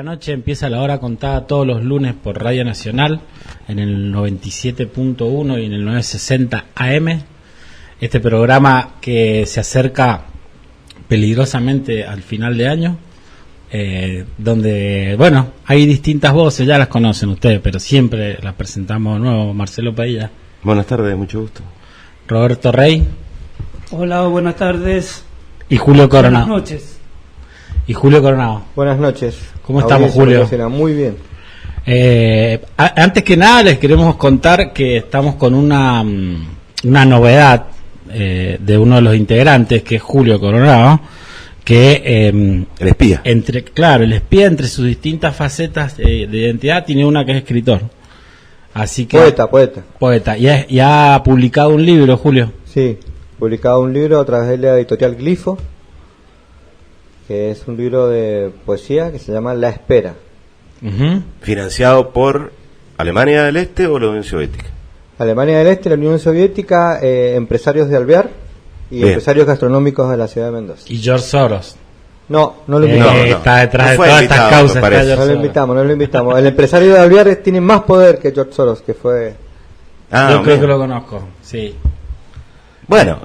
la noche empieza La Hora Contada todos los lunes por Radio Nacional en el 97.1 y en el 960 AM. Este programa que se acerca peligrosamente al final de año, donde, bueno, hay distintas voces, ya las conocen ustedes, pero siempre las presentamos de nuevo. Marcelo Padilla. Buenas tardes, mucho gusto. Roberto Rey. Hola, buenas tardes. Y Julio Coronado. Buenas noches. Y Julio Coronado. Buenas noches. ¿Cómo estamos, Julio? Muy bien. Antes que nada les queremos contar que estamos con una novedad de uno de los integrantes, que es Julio Coronado, que el espía. El espía entre sus distintas facetas de identidad tiene una que es escritor. Así que poeta. Y ha publicado un libro, Julio. Sí, publicado un libro a través de la editorial Glifo, que es un libro de poesía que se llama La Espera. ¿Financiado por Alemania del Este o la Unión Soviética? Alemania del Este, la Unión Soviética, empresarios de Alvear y Bien. empresarios gastronómicos de la ciudad de Mendoza. Y George Soros. No lo invitamos. No. Está detrás No de fue todas invitado, estas causas. me parece. Está George No lo Soros. invitamos. El empresario de Alvear tiene más poder que George Soros, que fue... Yo creo que lo conozco, sí. Bueno,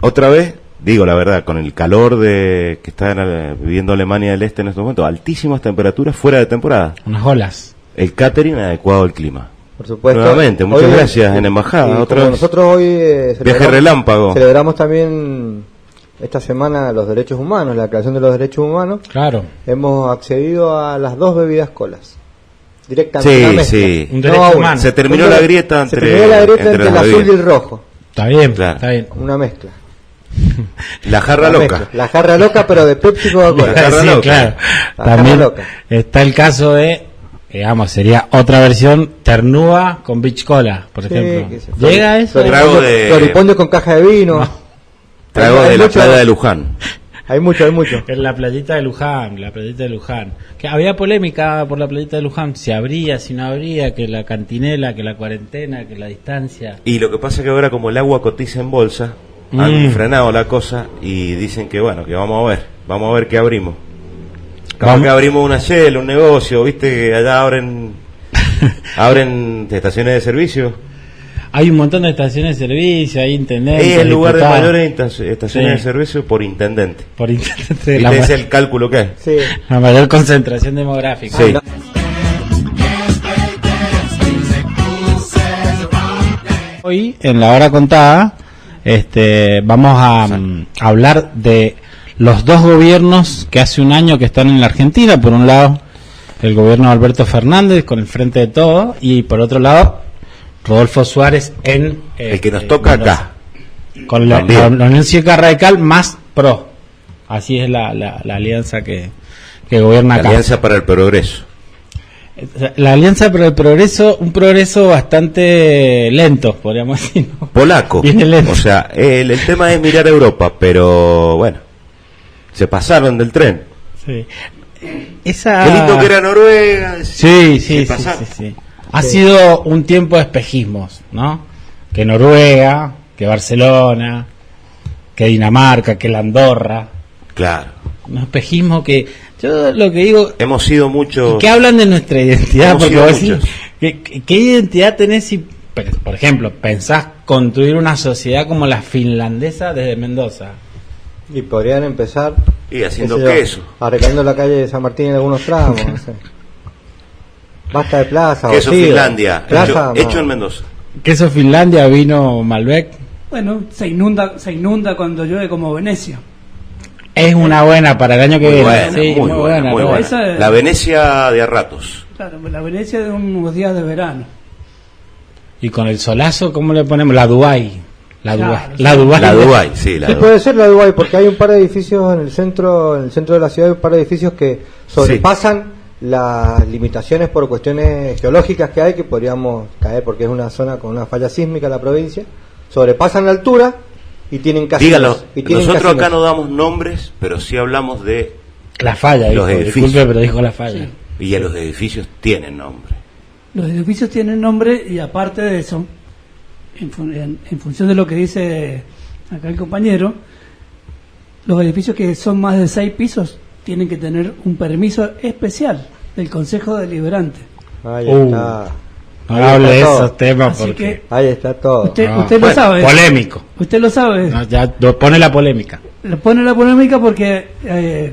otra vez, digo la verdad, con el calor que está viviendo Alemania del Este en estos momentos, altísimas temperaturas fuera de temporada. Unas olas. El catering adecuado al clima. Por supuesto. Nuevamente, muchas Hoy, gracias en embajada. Otra vez. Nosotros hoy Viaje relámpago. celebramos también esta semana los derechos humanos, la Declaración de los Derechos Humanos. Claro. Hemos accedido a las dos bebidas colas. Directamente. Una Sí, mezcla. sí. Un No derecho a una. humano. Se terminó la grieta entre el las azul y bebidas. el rojo. Está bien, Claro. está bien. Una mezcla. La jarra Una loca. mezcla. La jarra loca, pero de Pepsi y Coca-Cola. La jarra Sí, loca. claro. La También jarra loca. está el caso de, digamos, sería otra versión Ternúa con Beach Cola, por Sí, ejemplo. que se- ¿Llega eso? Trago de- Floripondio con caja de vino. No. Trago Hay de la mucho- playa de Luján. Hay mucho. En la playita de Luján, que había polémica por la playita de Luján, si abría, si no abría, que la cantinela, que la cuarentena, que la distancia. Y lo que pasa es que ahora como el agua cotiza en bolsa, han frenado la cosa y dicen que bueno, que vamos a ver qué abrimos. Capaz que abrimos una Shell, un negocio, viste que allá abren estaciones de servicio. Hay un montón de estaciones de servicio, hay intendentes. Es el lugar de diputados. mayores estaciones Sí. de servicio por intendente. Por intendente de Viste, ese es el cálculo que hay. Sí. la mayor concentración demográfica. Sí. Hoy, en La Hora Contada, vamos a hablar de los dos gobiernos que hace un año que están en la Argentina. Por un lado, el gobierno de Alberto Fernández con el Frente de Todos, y por otro lado, Rodolfo Suárez en... El que nos toca Mendoza. acá. Con la También. Unión Cívica Radical más PRO. Así es la alianza que gobierna La acá. Alianza para el Progreso. La Alianza para el Progreso, un progreso bastante lento, podríamos decir, ¿no? Polaco. Viene lento. O sea, el tema es mirar a Europa, pero bueno, se pasaron del tren. Sí. Esa... Qué lindo que era Noruega. Sí, Se sí. pasaron. Ha sido un tiempo de espejismos, ¿no? Que Noruega, que Barcelona, que Dinamarca, que la Andorra. Claro. Un espejismo que... Yo lo que digo... Hemos sido muchos. ¿Qué hablan de nuestra identidad? Hemos Porque sido vos decís, muchos. ¿qué identidad tenés si, por ejemplo, pensás construir una sociedad como la finlandesa desde Mendoza? Y podrían empezar Y haciendo qué sé yo, queso. arreglando la calle de San Martín en algunos tramos, no sé. Basta de plaza, Queso Ocido. Finlandia. Plaza, Hecho no. en Mendoza. Queso Finlandia, vino Malbec. Bueno, se inunda cuando llueve como Venecia. Es una buena para el año que Muy viene. buena, Sí, muy buena, muy ¿no? buena. Esa es- La Venecia de a ratos. Claro, la Venecia de unos días de verano. Y con el solazo, ¿cómo le ponemos? La Dubái. La Claro, Dubái. sí. La Dubái. La Dubái, sí, la Sí, Dubái. puede ser la Dubái, porque hay un par de edificios en el centro de la ciudad, hay un par de edificios que sobrepasan las limitaciones por cuestiones geológicas que hay, que podríamos caer porque es una zona con una falla sísmica la provincia, sobrepasan la altura y tienen casinos. Dígalo, y tienen nosotros acá casinos. no damos nombres, pero sí hablamos de... La falla, Los dijo. edificios. Disculpe, pero dijo la falla. Sí. Y a los edificios tienen nombre. Los edificios tienen nombre y aparte de eso, en función de lo que dice acá el compañero, los edificios que son más de 6 pisos tienen que tener un permiso especial del Consejo Deliberante. Ahí está. No hable de todo. esos temas Así porque... que Ahí está todo. usted lo Bueno, sabe. polémico. Usted lo sabe. No, ya pone la polémica. Le pone la polémica porque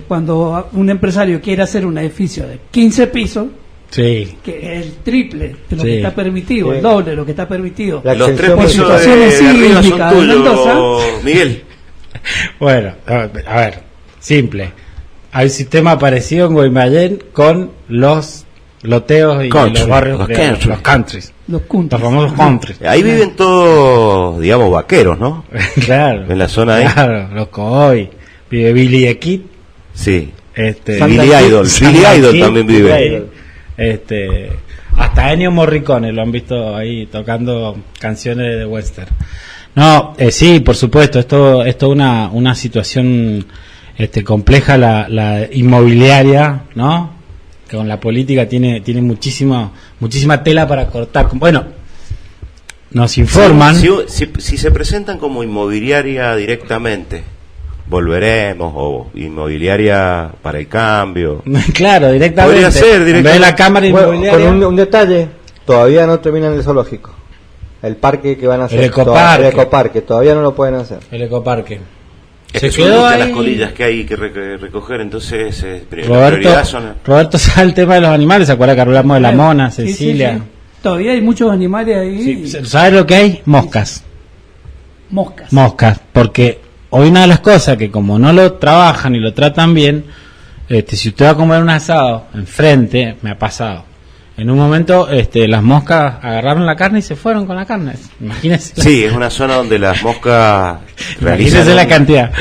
cuando un empresario quiere hacer un edificio de 15 pisos, Sí. que es el triple de lo Sí. que está permitido, Sí. el doble de lo que está permitido. La Los 3 extensión pisos de situaciones arriba sísmicas son de Mendoza. tuyos, Miguel. Bueno, a ver, simple. Hay un sistema parecido en Guaymallén con los loteos y Country, los barrios los de country. los countries. Los countries. Los famosos countries. Ahí viven todos, digamos, vaqueros, ¿no? Claro. En la zona ahí. Claro, los Coy. Vive Billy the Kid. Sí. Este, Billy Idol. Billy Idol también vive ahí. Hasta Ennio Morricone lo han visto ahí tocando canciones de western. No, sí, por supuesto, esto es toda una situación compleja la inmobiliaria, ¿no? Que con la política tiene muchísima tela para cortar. Bueno, nos informan. Si se presentan como inmobiliaria directamente, volveremos, o inmobiliaria para el cambio. Claro, directamente. Podría ser En vez de directamente. la Cámara Bueno, Inmobiliaria. con un detalle, todavía no terminan el zoológico. El parque que van a hacer. El ecoparque. El ecoparque, todavía no lo pueden hacer. El ecoparque. Es Se que son quedó muchas ahí. las colillas que hay que recoger, entonces la prioridad son... Roberto sabe el tema de los animales, ¿se acuerda que hablamos de la mona, Sí, Cecilia? sí, sí. Todavía hay muchos animales ahí. Sí, ¿sabe lo que hay? Moscas. Moscas. Porque hoy una de las cosas que como no lo trabajan y lo tratan bien, si usted va a comer un asado enfrente, me ha pasado. En un momento las moscas agarraron la carne y se fueron con la carne. Imagínese. Sí, es una zona donde las moscas Imagínese la cantidad.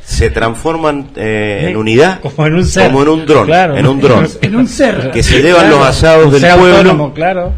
Se transforman en unidad, Como en un ser. como en un dron, Claro. en un dron, En un cerro. que se llevan los asados Un del ser pueblo autónomo, claro.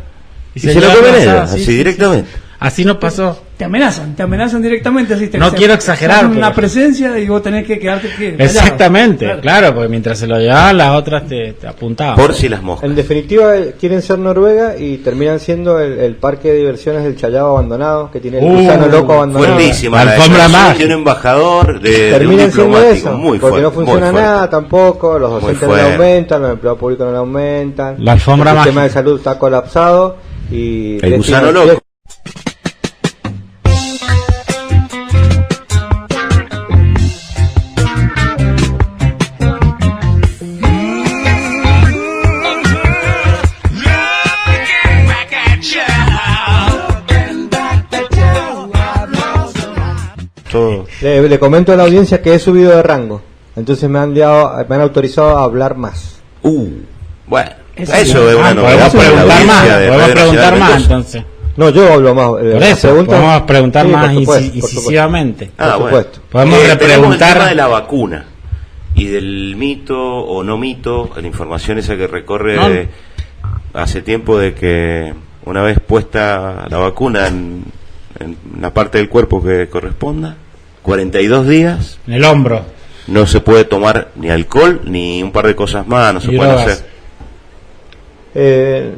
y se lo llevan comen los ellas, asados, así sí, sí, directamente. sí. Así nos pasó. Te amenazan directamente. Así No quiero exagerar, Una pero- presencia y vos tenés que quedarte callado. Exactamente, claro, porque mientras se lo llevaban las otras te apuntaban. Por si las moscas. En definitiva, quieren ser Noruega y terminan siendo el parque de diversiones del Chayabo abandonado, que tiene el gusano loco abandonado. Fuertísima La alfombra declaración mágica. de un embajador, de un Terminan siendo diplomático, eso, muy porque fuerte, no funciona muy fuerte. nada tampoco, los Muy docentes no le fuerte. aumentan, los empleados públicos no le aumentan, La alfombra el sistema mágica. de salud está colapsado y El gusano loco. Todo. Le comento a la audiencia que he subido de rango, entonces me han autorizado a hablar más. Bueno, Eso eso es una novedad podemos para la preguntar más, audiencia de podemos Radio preguntar Nacional más Mendoza. entonces. No, yo hablo más. Por las eso, preguntas- podemos preguntar Sí, más por supuesto, por supuesto. incisivamente. Ah, Por bueno. supuesto. Podemos Tenemos el repreguntar. tema de la vacuna y del mito o no mito, la información esa que recorre No. hace tiempo de que una vez puesta la vacuna en la parte del cuerpo que corresponda, 42 días, En el hombro. no se puede tomar ni alcohol ni un par de cosas más, no se Y pueden drogas. hacer.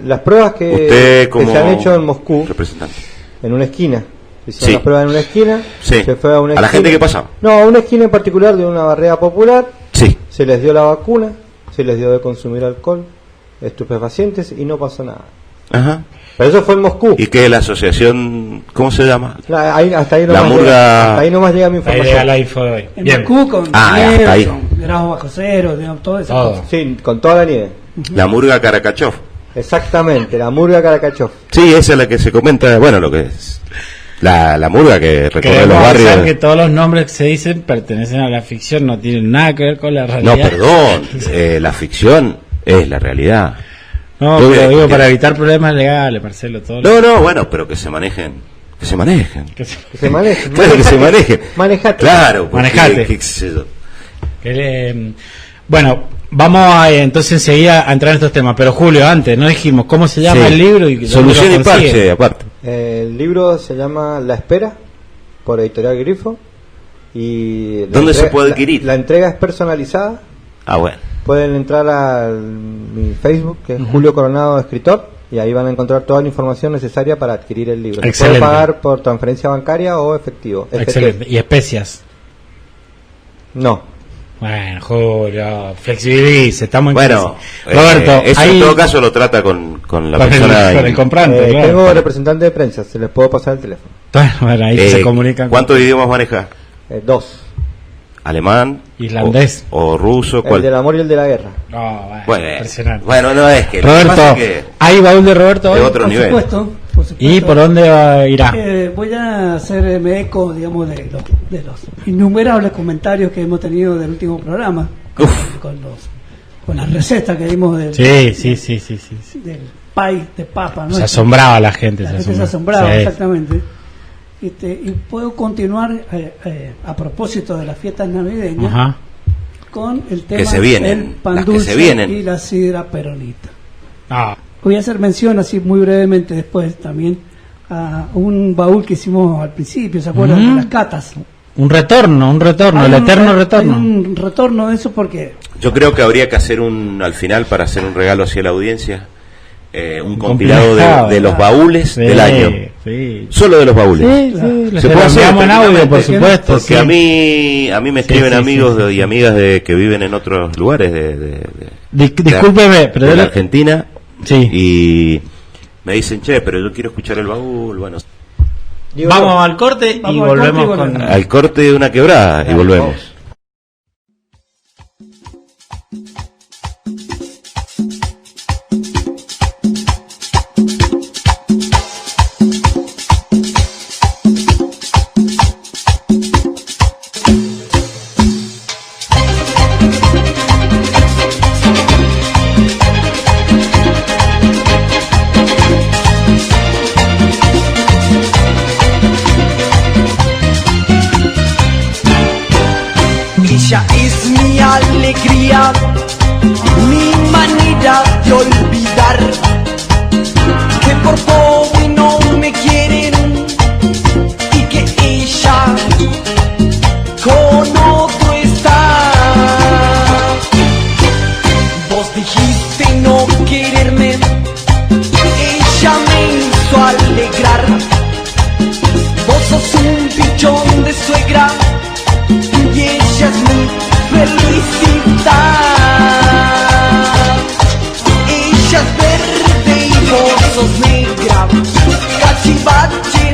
Las pruebas que Usted como se han hecho en Moscú, representante. en una esquina. Se hicieron Sí. las pruebas en una esquina. Sí. Se fue a una ¿A la esquina. gente qué pasaba? No, a una esquina en particular de una barrera popular. Sí. Se les dio la vacuna, se les dio de consumir alcohol, estupefacientes y no pasó nada. Ajá. Pero eso fue en Moscú. ¿Y qué es la asociación? ¿Cómo se llama? Hasta ahí La nomás murga- llega, hasta ahí nomás llega mi Ahí llega información. la info de hoy. En Bien. Moscú con Ah, nieve, hasta ahí. con grados bajo cero, digamos, todo eso. Todo. Sí, con toda la nieve. La murga Karakachov. Exactamente, la murga Karakachov. Sí, esa es la que se comenta, bueno, lo que es la murga que recorre Queremos los avisar barrios. que todos los nombres que se dicen pertenecen a la ficción, no tienen nada que ver con la realidad. No, perdón, la ficción es la realidad. No, Yo pero que- digo, que- para evitar problemas legales, Marcelo, todo. No, bueno, pero que se manejen. Que se manejen. Que se- Que se maneje. Claro, que se manejen. Manejate. Claro, porque, Manejate. qué sé yo. Bueno, vamos a, entonces enseguida a entrar en estos temas, pero Julio, antes, no dijimos cómo se llama Sí. el libro y dónde Solución lo y consiguen? parche, aparte. El libro se llama La Espera, por Editorial Grifo. Y la ¿Dónde se entrega- puede adquirir? La entrega es personalizada. Ah, bueno. Pueden entrar a mi Facebook, que es Julio Coronado Escritor, y ahí van a encontrar toda la información necesaria para adquirir el libro. Se Excelente. puede pagar por transferencia bancaria o efectivo. FT. Excelente. Y especias. No, Bueno, Julio, flexibilice, estamos en Bueno, crisis. Roberto, eso ahí, en todo caso lo trata con la persona. con el comprante, claro. Tengo representante de prensa, se les puedo pasar el teléfono. Bueno, ahí se comunican. ¿Cuántos idiomas maneja? 2. ¿Alemán? Islandés. ¿O ruso? El ¿Cuál? del amor y el de la guerra. No, Bueno, impresionante. bueno, no es que... lo que pasa Roberto, es que ¿hay baúl de Roberto hoy? de otro nivel. Por supuesto. ¿Y por dónde irá? Voy a hacerme eco, digamos, de los innumerables comentarios que hemos tenido del último programa, con las recetas que dimos del Sí. del pie de papa, ¿no? Se asombraba la gente. La gente se asombraba, Sí. exactamente. Y puedo continuar a propósito de las fiestas navideñas. Ajá. Con el tema Que se vienen, del pan las que dulce se vienen. y la sidra peronita. Ah, Voy a hacer mención así muy brevemente después también a un baúl que hicimos al principio, ¿se acuerdan? Ujú. De las catas. un retorno, Hay el eterno hay retorno. un retorno de eso porque Yo creo que habría que hacer al final, para hacer un regalo hacia la audiencia, un compilado de los baúles Sí, del año. Sí. Solo de los baúles. Sí, Se se puede hacer en audio, por tranquilamente, supuesto. Porque sí. a mí me escriben sí, amigos sí. y amigas que viven en otros lugares Discúlpeme, pero de yo la le- Argentina Sí. y me dicen, che, pero yo quiero escuchar el baúl. Bueno, Vamos al corte y Vamos al corte y volvemos con... volvemos. al corte de una quebrada y volvemos. Ella es mi alegría, mi manera de olvidar que por pobre no me quieren y que ella con otro está. Vos dijiste no quererme, ella me hizo alegrar. Vos sos un pichón de suegra y ella es mi felicidad. Ella es verde y vos sos negra, cachivache,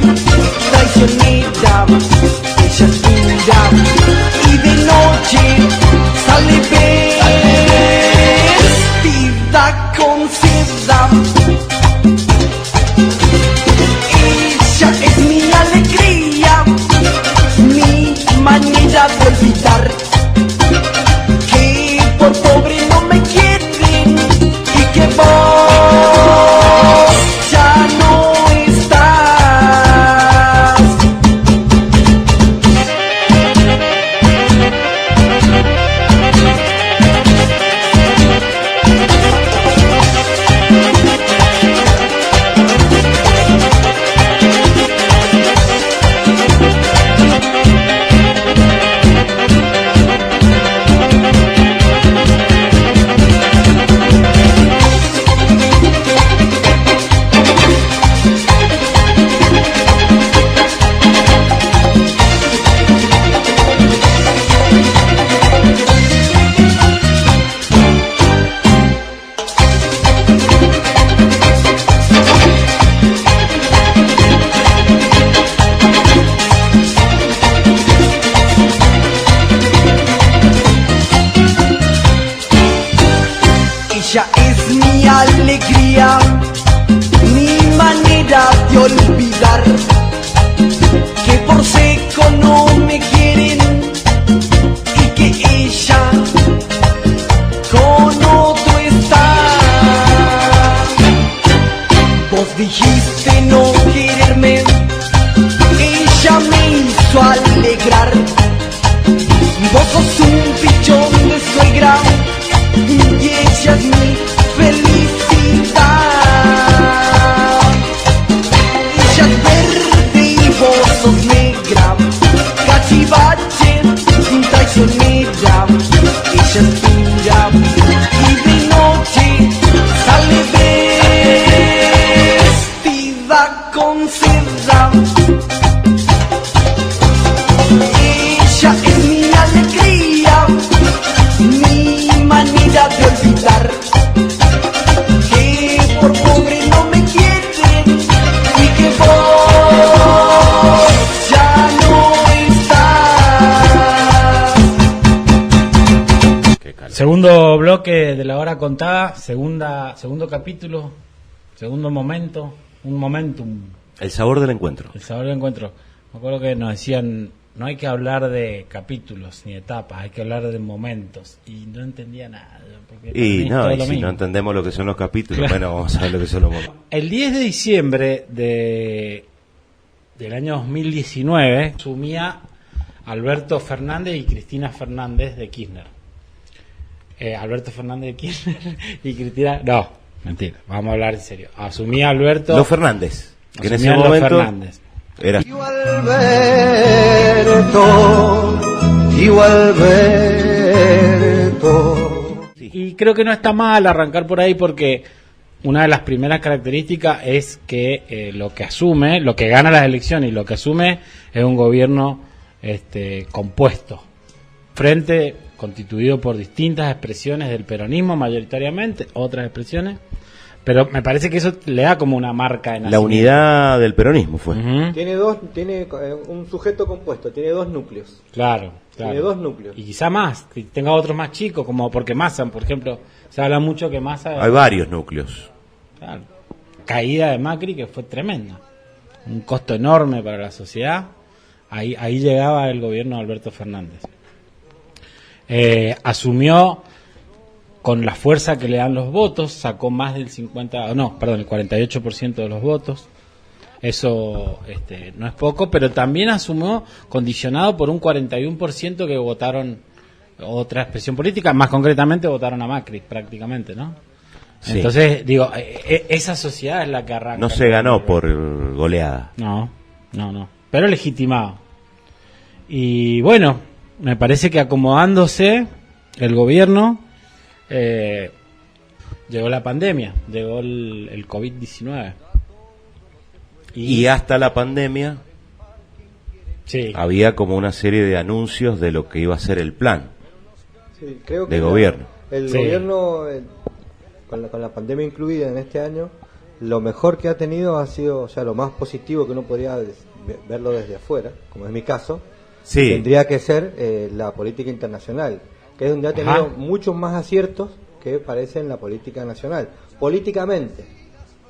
traicionera. Ella es pura y de noche sale vestida con seda. Ella es mi alegría, mi manera de olvidar que por pobre no me quieren y que vos ya no estás. Ella es mi alegría, mi manera de olvidar que por seco no me quieren y que ella con otro está. Vos dijiste no quererme, ella me hizo alegrar. Vos sos un pichón de suegra y ella es mi felicidad. Ella es verde y vos sos negra, cachivache, traicionera. Ella es pura y de noche sale vestida con seda. Ella es mi alegría, Segundo bloque de la hora contada, segundo capítulo, segundo momento, un momentum. El sabor del encuentro. El sabor del encuentro. Me acuerdo que nos decían, no hay que hablar de capítulos ni etapas, hay que hablar de momentos. Y no entendía nada. Porque Y para mí es todo no, lo y si mismo. no entendemos lo que son los capítulos, Claro. bueno, vamos a ver lo que son los momentos. El 10 de diciembre del año 2019 asumía Alberto Fernández y Cristina Fernández de Kirchner. Alberto Fernández de Kirchner y Cristina... No, mentira, vamos a hablar en serio. Asumía Alberto... Los Fernández, que en ese asumían los momento Fernández. era... Tío Alberto. Y creo que no está mal arrancar por ahí porque una de las primeras características es que lo que asume, lo que gana las elecciones y lo que asume es un gobierno compuesto. Frente constituido por distintas expresiones del peronismo mayoritariamente, otras expresiones, pero me parece que eso le da como una marca de La nacimiento. unidad del peronismo fue. Ujú. Tiene un sujeto compuesto, tiene dos núcleos. Claro. Tiene dos núcleos. Y quizá más, que tenga otros más chicos, como porque Massa, por ejemplo, se habla mucho que Massa... Hay varios núcleos. Claro. Caída de Macri que fue tremenda. Un costo enorme para la sociedad. Ahí llegaba el gobierno de Alberto Fernández. Asumió con la fuerza que le dan los votos, sacó más del el 48% de los votos. Eso no es poco, pero también asumió condicionado por un 41% que votaron otra expresión política, más concretamente votaron a Macri prácticamente, ¿no? Sí. Entonces, digo, esa sociedad es la que arranca. No se ganó por goleada. No, pero legitimado. Y bueno, me parece que acomodándose el gobierno, llegó la pandemia, llegó el COVID-19. Y hasta la pandemia Sí. había como una serie de anuncios de lo que iba a ser el plan. Sí, creo De que gobierno. El Sí. gobierno, con la pandemia incluida en este año, lo mejor que ha tenido ha sido, o sea, lo más positivo que uno podría verlo desde afuera, como es mi caso, Sí, tendría que ser la política internacional, que es donde ha tenido Ajá. muchos más aciertos que parece en la política nacional. Políticamente,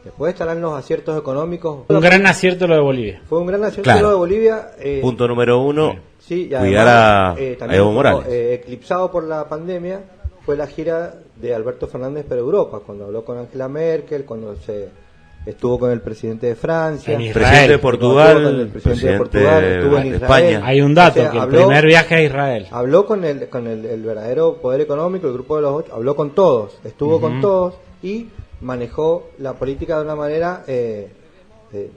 después estarán los aciertos económicos. Un gran acierto lo de Bolivia. Fue un gran acierto Claro. lo de Bolivia. punto número uno, Sí, y cuidar además, a también Evo un poco, Morales. eclipsado por la pandemia fue la gira de Alberto Fernández por Europa, cuando habló con Angela Merkel, cuando estuvo con el presidente de Francia, En Israel. Presidente de cuando Portugal, estuvo con el presidente de presidente Portugal, estuvo en de Israel. España. Hay un dato, O sea, que el habló- primer viaje a Israel. Habló con el verdadero poder económico, el grupo de los 8, habló con todos, estuvo con todos y manejó la política de una manera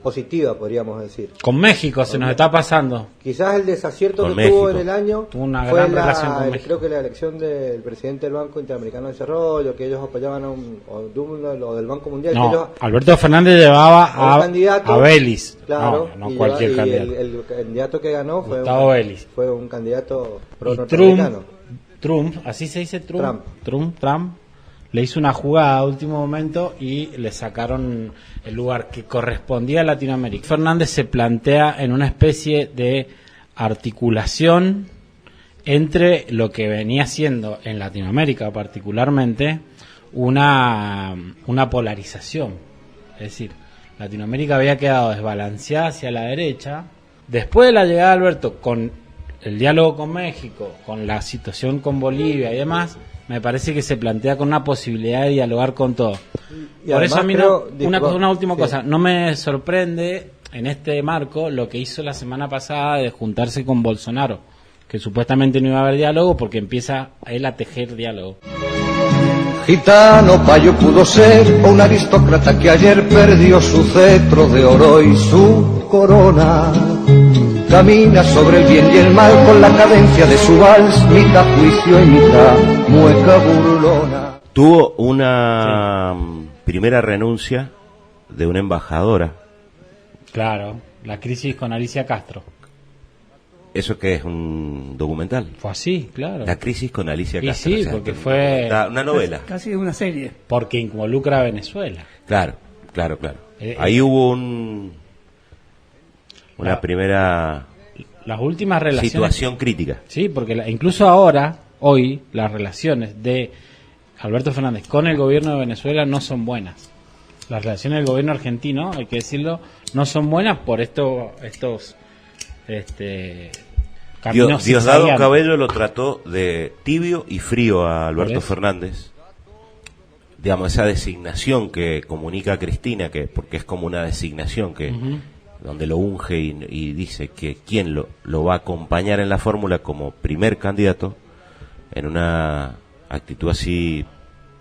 positiva, podríamos decir. Con México se nos está pasando. Quizás el desacierto Con que tuvo México. en el año Tuvo una fue gran relación con México. creo que la elección del presidente del Banco Interamericano de Desarrollo, que ellos apoyaban o del Banco Mundial, que ellos, No, Alberto Fernández llevaba a un a candidato, Belis. claro, No y cualquier y candidato. el candidato que ganó fue Gustavo Vélez. fue un candidato pro Y norteamericano. Trump, así se dice Trump, le hizo una jugada a último momento y le sacaron el lugar que correspondía a Latinoamérica. Fernández se plantea en una especie de articulación entre lo que venía siendo en Latinoamérica particularmente una polarización. Es decir, Latinoamérica había quedado desbalanceada hacia la derecha. Después de la llegada de Alberto, con el diálogo con México, con la situación con Bolivia y demás, me parece que se plantea con una posibilidad de dialogar con todo. Y Por eso a mí además una última sí. cosa, no me sorprende en este marco lo que hizo la semana pasada de juntarse con Bolsonaro, que supuestamente no iba a haber diálogo porque empieza él a tejer diálogo. Gitano payo pudo ser un aristócrata que ayer perdió su cetro de oro y su corona. Camina sobre el bien y el mal con la cadencia de su vals, mitad juicio y mitad mueca burlona. Tuvo una primera renuncia de una embajadora. Claro, la crisis con Alicia Castro. ¿Eso que es un documental? Fue así, claro. La crisis con Alicia Y Castro. sí, porque fue- Una novela. Casi una serie. Porque involucra a Venezuela. Claro. Ahí hubo una Claro. primera Las últimas relaciones... situación crítica. Sí, porque incluso ahora, hoy las relaciones de Alberto Fernández con el gobierno de Venezuela no son buenas. Las relaciones del gobierno argentino, hay que decirlo, no son buenas por estos caminos. Diosdado Cabello lo trató de tibio y frío a Alberto Fernández. Digamos, esa designación que comunica a Cristina, porque es como una designación que donde lo unge y dice que quién lo va a acompañar en la fórmula como primer candidato, en una actitud así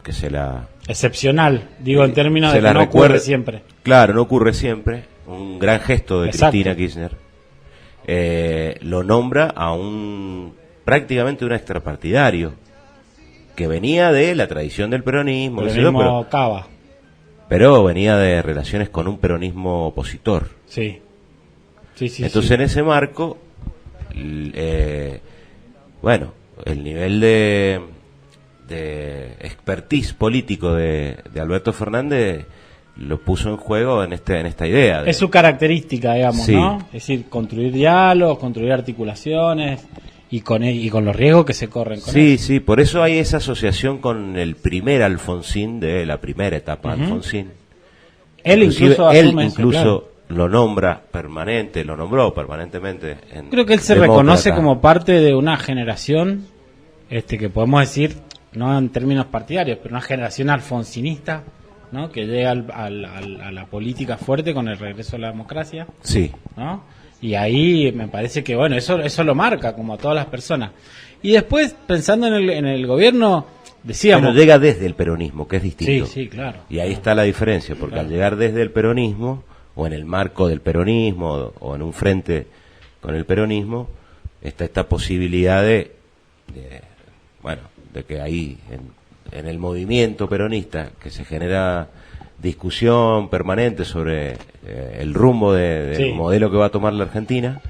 que se la... Excepcional, digo, en términos se de la que no recuerda, ocurre siempre. Claro, no ocurre siempre. Un gran gesto de Exacto. Cristina Kirchner. Lo nombra a prácticamente un extrapartidario que venía de la tradición del peronismo, Cava. pero venía de relaciones con un peronismo opositor. Sí. Entonces, en ese marco, bueno, el nivel de expertise político de Alberto Fernández lo puso en juego en esta idea. Es su característica, digamos, Sí. ¿no? Es decir, construir diálogos, construir articulaciones y con los riesgos que se corren con eso. Sí, por eso hay esa asociación con el primer Alfonsín de la primera etapa Alfonsín. Él incluso asume eso, claro. lo nombró permanentemente. Creo que él se reconoce como parte de una generación, que podemos decir, no en términos partidarios, pero una generación alfonsinista, ¿no? Que llega a la política fuerte con el regreso a la democracia. Sí. ¿No? Y ahí me parece que, bueno, eso lo marca como a todas las personas. Y después, pensando en el gobierno, decíamos... Bueno, llega desde el peronismo, que es distinto. Sí, claro. Y ahí está la diferencia, porque al llegar desde el peronismo, o en el marco del peronismo, o en un frente con el peronismo, está esta posibilidad de que ahí, en el movimiento peronista, que se genera discusión permanente sobre el rumbo del modelo que va a tomar la Argentina,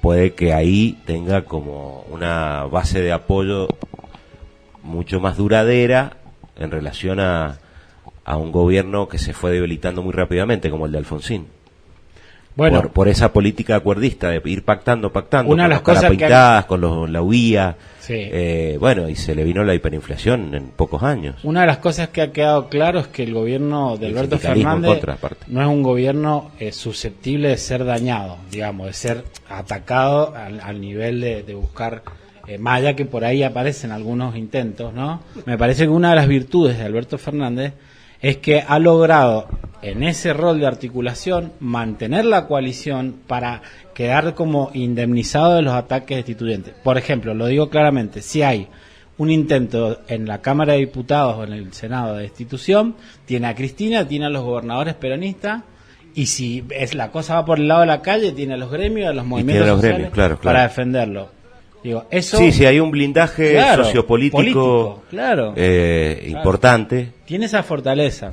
puede que ahí tenga como una base de apoyo mucho más duradera en relación a un gobierno que se fue debilitando muy rápidamente, como el de Alfonsín. Bueno, por esa política acuerdista de ir pactando, una de las con las cosas carapintadas, con la UIA, Sí. Bueno, y se le vino la hiperinflación en pocos años. Una de las cosas que ha quedado claro es que el gobierno de Alberto Fernández no es un gobierno susceptible de ser dañado, digamos, de ser atacado al nivel de buscar, más allá que por ahí aparecen algunos intentos, ¿no? Me parece que una de las virtudes de Alberto Fernández es que ha logrado en ese rol de articulación mantener la coalición para quedar como indemnizado de los ataques destituyentes. Por ejemplo, lo digo claramente, si hay un intento en la Cámara de Diputados o en el Senado de destitución, tiene a Cristina, tiene a los gobernadores peronistas, y si la cosa va por el lado de la calle, tiene a los gremios, a los movimientos sociales claro. para defenderlo. Digo, eso, sí, hay un blindaje sociopolítico importante. Tiene esa fortaleza.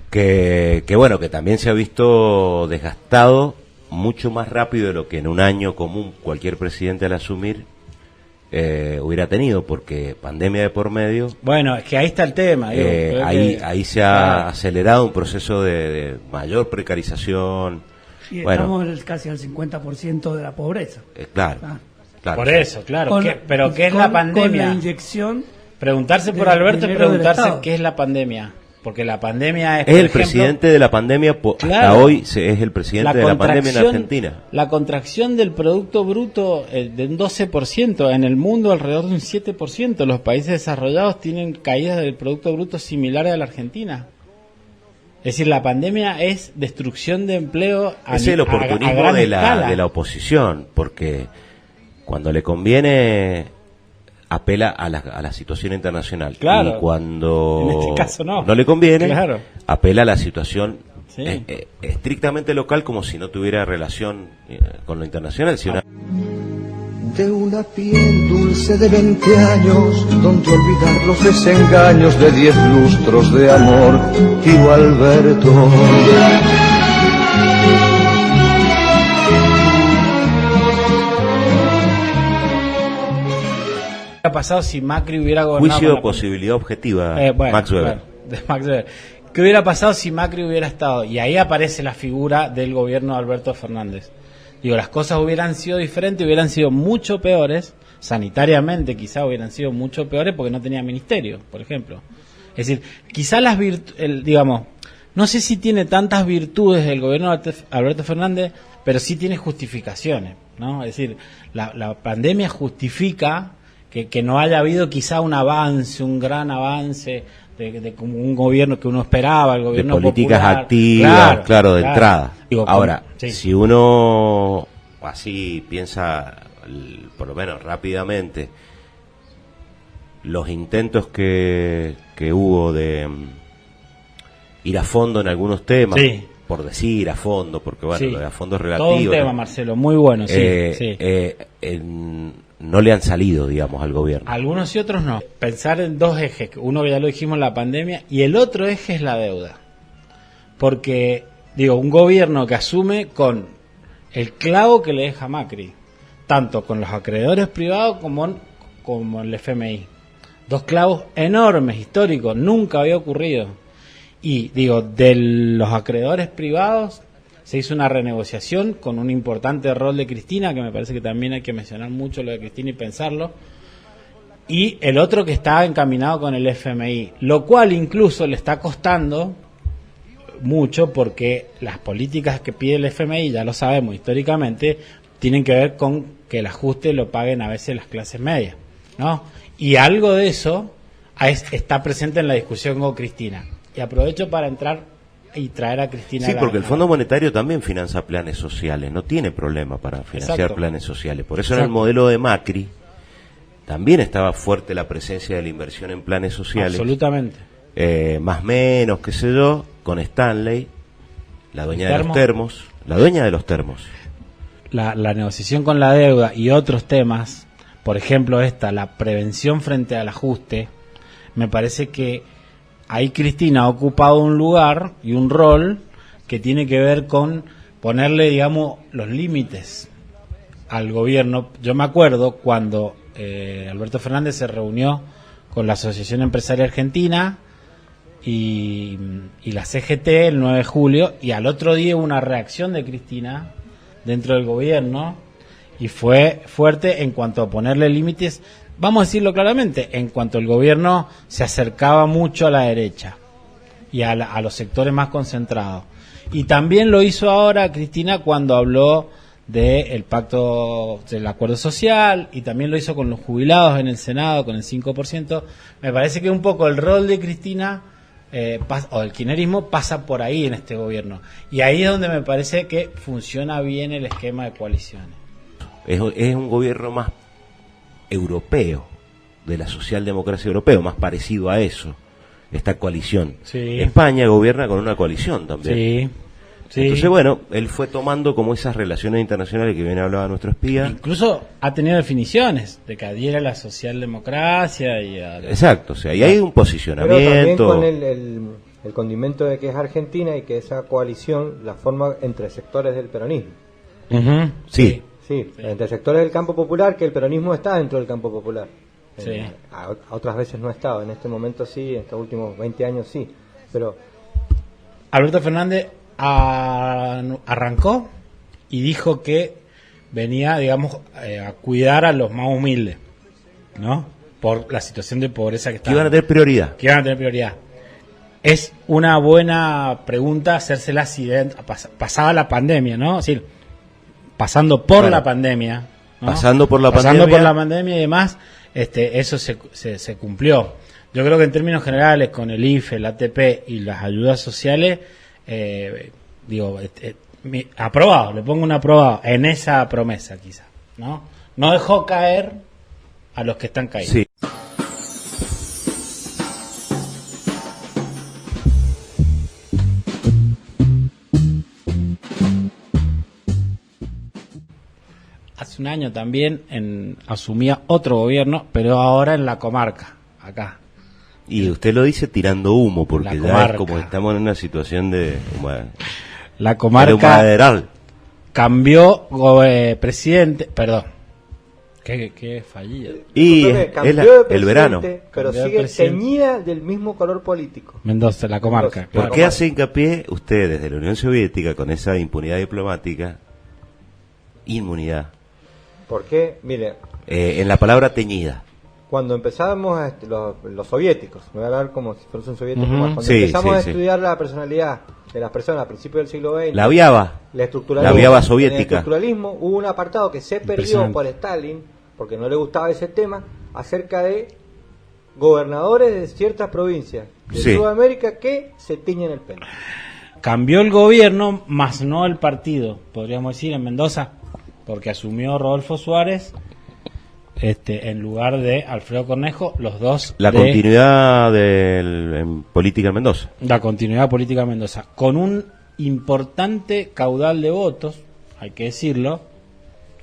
Que bueno, que también se ha visto desgastado mucho más rápido de lo que en un año común cualquier presidente al asumir hubiera tenido, porque pandemia de por medio. Bueno, es que ahí está el tema. Ahí se ha acelerado un proceso de mayor precarización. Sí, estamos casi al 50% de la pobreza. Claro. Por eso, claro. Pero ¿qué es la pandemia? Con la inyección. Preguntarse por Alberto es preguntarse qué es la pandemia. Porque la pandemia es el presidente de la pandemia, hasta hoy es el presidente de la pandemia en Argentina. La contracción del Producto Bruto de un 12%, en el mundo alrededor de un 7%. Los países desarrollados tienen caídas del Producto Bruto similares a la Argentina. Es decir, la pandemia es destrucción de empleo es el oportunismo de la oposición, porque cuando le conviene apela a la situación internacional, y cuando en este caso no le conviene, apela a la situación estrictamente local, como si no tuviera relación con lo internacional. De una piel dulce de 20 años, donde olvidar los desengaños de 10 lustros de amor, tío Alberto. ¿Qué hubiera pasado si Macri hubiera gobernado? Juicio de posibilidad objetiva, Max Weber. ¿Qué hubiera pasado si Macri hubiera estado? Y ahí aparece la figura del gobierno de Alberto Fernández. Digo, las cosas hubieran sido diferentes, hubieran sido mucho peores sanitariamente quizá hubieran sido mucho peores porque no tenía ministerio, por ejemplo. Es decir, quizá las digamos, no sé si tiene tantas virtudes el gobierno de Alberto Fernández, pero sí tiene justificaciones, ¿no? Es decir, la pandemia justifica que no haya habido quizá un avance, un gran avance de como un gobierno que uno esperaba, el gobierno de políticas popular. activas, claro, de entrada. Digo, ahora, sí. Si uno así piensa, por lo menos rápidamente, los intentos que hubo de ir a fondo en algunos temas, sí, por decir a fondo, porque bueno, sí, lo de a fondo es relativo. Todo un tema, Marcelo, muy bueno, sí. No le han salido, digamos, al gobierno. Algunos y otros no. Pensar en dos ejes, uno ya lo dijimos, la pandemia, y el otro eje es la deuda. Porque, digo, un gobierno que asume con el clavo que le deja Macri, tanto con los acreedores privados como el FMI. Dos clavos enormes, históricos, nunca había ocurrido. Y, digo, de los acreedores privados se hizo una renegociación con un importante rol de Cristina, que me parece que también hay que mencionar mucho lo de Cristina y pensarlo, y el otro que está encaminado con el FMI, lo cual incluso le está costando mucho porque las políticas que pide el FMI, ya lo sabemos históricamente, tienen que ver con que el ajuste lo paguen a veces las clases medias, ¿no? Y algo de eso está presente en la discusión con Cristina. Y aprovecho para entrar y traer a Cristina. Sí, porque el Fondo Monetario también financia planes sociales, no tiene problema para financiar Exacto. planes sociales. Por eso en el modelo de Macri también estaba fuerte la presencia de la inversión en planes sociales. Absolutamente. Más menos, qué sé yo, con Stanley, la dueña de los termos. La dueña de los termos. La negociación con la deuda y otros temas, por ejemplo la prevención frente al ajuste, me parece que ahí Cristina ha ocupado un lugar y un rol que tiene que ver con ponerle, digamos, los límites al gobierno. Yo me acuerdo cuando Alberto Fernández se reunió con la Asociación Empresaria Argentina y la CGT el 9 de julio, y al otro día hubo una reacción de Cristina dentro del gobierno, y fue fuerte en cuanto a ponerle límites. Vamos a decirlo claramente, en cuanto el gobierno se acercaba mucho a la derecha y a los sectores más concentrados. Y también lo hizo ahora Cristina cuando habló del pacto del acuerdo social, y también lo hizo con los jubilados en el Senado, con el 5%. Me parece que un poco el rol de Cristina o del kirchnerismo pasa por ahí en este gobierno. Y ahí es donde me parece que funciona bien el esquema de coaliciones. Es un gobierno más europeo, de la socialdemocracia europea, más parecido a eso, esta coalición. Sí. España gobierna con una coalición también. Sí. Sí. Entonces, bueno, él fue tomando como esas relaciones internacionales que bien hablaba nuestro espía. Incluso ha tenido definiciones de que adhiere a la socialdemocracia y a... Exacto, o sea, y hay un posicionamiento. Pero también con el condimento de que es Argentina y que esa coalición la forma entre sectores del peronismo. Uh-huh. Sí. Sí, entre sectores del campo popular, que el peronismo está dentro del campo popular. Sí. A otras veces no ha estado, en este momento sí, en estos últimos 20 años sí. Pero Alberto Fernández arrancó y dijo que venía, digamos, a cuidar a los más humildes, ¿no? Por la situación de pobreza que está. Que iban a tener prioridad. Que iban a tener prioridad. Es una buena pregunta hacérsela si pasaba la pandemia, ¿no? Es decir, pasando por la pandemia, ¿no? Pasando por la pandemia y demás, eso se cumplió. Yo creo que en términos generales, con el IFE, el ATP y las ayudas sociales, aprobado, le pongo un aprobado en esa promesa, quizá, ¿no? No dejó caer a los que están caídos. Sí. Hace un año también asumía otro gobierno, pero ahora en la comarca, acá. Y usted lo dice tirando humo, porque ya es como estamos en una situación de... la comarca cambió presidente, perdón. Qué fallida. Y el verano. Pero sigue teñida del mismo color político. Mendoza, la comarca. ¿Por qué hace hincapié usted desde la Unión Soviética con esa impunidad diplomática? Inmunidad. Porque, mire, en la palabra teñida. Cuando empezábamos los soviéticos, me voy a hablar como si fuesen soviéticos, cuando Sí, empezamos sí, a estudiar la personalidad de las personas a principios del siglo XX, La viaba soviética. en el estructuralismo hubo un apartado que se perdió por Stalin, porque no le gustaba ese tema, acerca de gobernadores de ciertas provincias de Sudamérica que se tiñen el pelo. Cambió el gobierno, más no el partido, podríamos decir, en Mendoza, porque asumió Rodolfo Suárez en lugar de Alfredo Cornejo, los dos. La continuidad en política en Mendoza. La continuidad política en Mendoza, con un importante caudal de votos, hay que decirlo,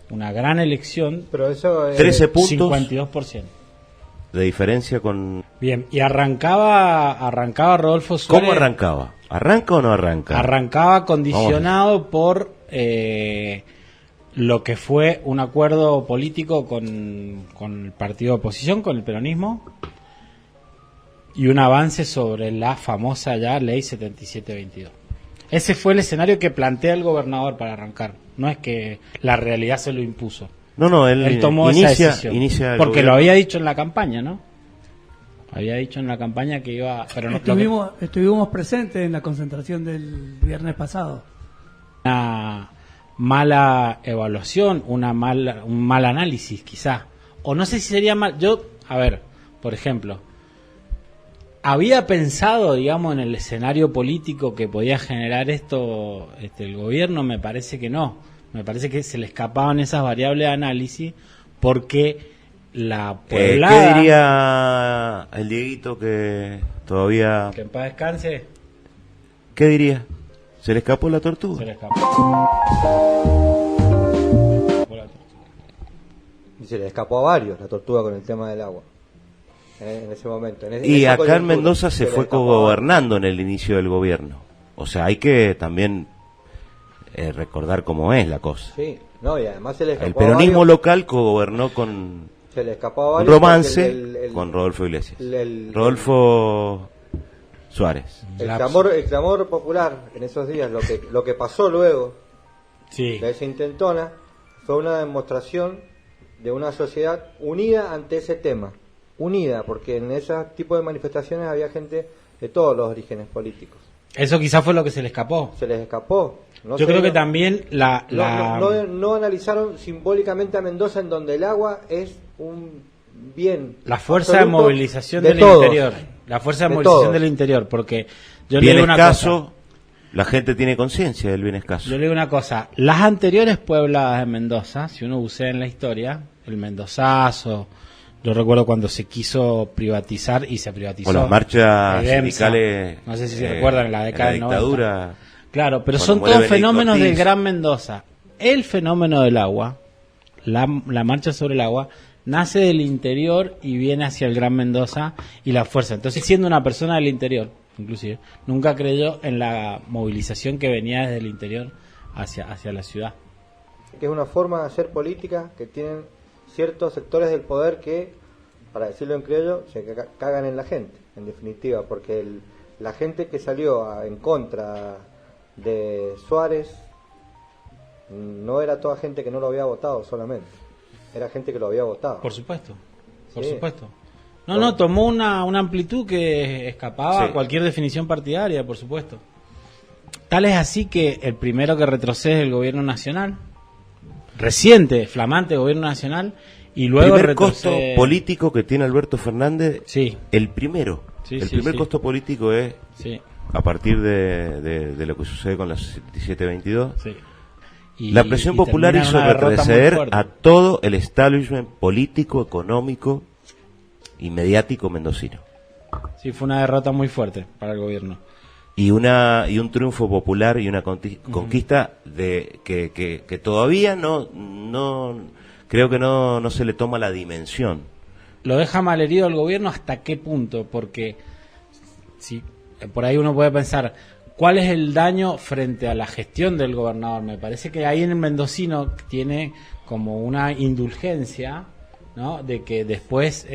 una gran elección. Pero eso 13 puntos. 52%. De diferencia con... Bien, y arrancaba Rodolfo Suárez. ¿Cómo arrancaba? ¿Arranca o no arranca? Arrancaba condicionado por lo que fue un acuerdo político con el partido de oposición, con el peronismo, y un avance sobre la famosa ya ley 7722. Ese fue el escenario que plantea el gobernador para arrancar. No es que la realidad se lo impuso. No, él tomó esa decisión. Porque gobierno. lo había dicho en la campaña, ¿no? Había dicho en la campaña que iba... Pero no, estuvimos presentes en la concentración del viernes pasado. Una mala evaluación, un mal análisis, quizá. O no sé si sería mal... por ejemplo, había pensado, digamos, en el escenario político que podía generar esto el gobierno. Me parece que no. Me parece que se le escapaban esas variables de análisis porque la pueblada... ¿Qué diría el Dieguito que todavía... Que en paz descanse? ¿Qué diría? ¿Se le escapó la tortuga? Se le escapó. Y se le escapó a varios la tortuga con el tema del agua. En ese momento. Y acá en Mendoza se fue cogobernando en el inicio del gobierno. O sea, hay que también... recordar cómo es la cosa. Sí, no, y además se le escapó el peronismo local cogobernó con se le escapó un romance con Rodolfo Iglesias. Rodolfo Suárez. El clamor popular en esos días, lo que pasó luego de esa intentona, fue una demostración de una sociedad unida ante ese tema. Unida, porque en ese tipo de manifestaciones había gente de todos los orígenes políticos. Eso quizás fue lo que se le escapó. Se les escapó. Yo creo que también no analizaron simbólicamente a Mendoza, en donde el agua es un bien. La fuerza de movilización del interior. La fuerza de movilización del interior, porque yo le digo una cosa. La gente tiene conciencia del bien escaso. Yo le digo una cosa. Las anteriores puebladas de Mendoza, si uno bucea en la historia, el Mendozazo, yo recuerdo cuando se quiso privatizar y se privatizó. O las marchas sindicales. No sé si se recuerdan en la década de 90. Dictadura. Claro, pero son todos fenómenos del Gran Mendoza. El fenómeno del agua, la marcha sobre el agua, nace del interior y viene hacia el Gran Mendoza y la fuerza. Entonces, siendo una persona del interior, inclusive, nunca creyó en la movilización que venía desde el interior hacia la ciudad. Que es una forma de hacer política que tienen ciertos sectores del poder que, para decirlo en criollo, se cagan en la gente, en definitiva, porque la gente que salió en contra de Suárez no era toda gente que no lo había votado solamente, era gente que lo había votado. Por supuesto. No, tomó una amplitud que escapaba a cualquier definición partidaria, por supuesto. Tal es así que el primero que retrocede es el gobierno nacional, reciente, flamante gobierno nacional, y luego el primer costo político que tiene Alberto Fernández, el primero. El primer costo político es a partir de lo que sucede con la 7722. La presión popular hizo retroceder a todo el establishment político, económico y mediático mendocino. Sí, fue una derrota muy fuerte para el gobierno. Y un triunfo popular y una conquista que todavía no creo que no se le toma la dimensión. Lo deja malherido al gobierno, ¿hasta qué punto? Porque si por ahí uno puede pensar, ¿cuál es el daño frente a la gestión del gobernador? Me parece que ahí en el mendocino tiene como una indulgencia, ¿no? De que después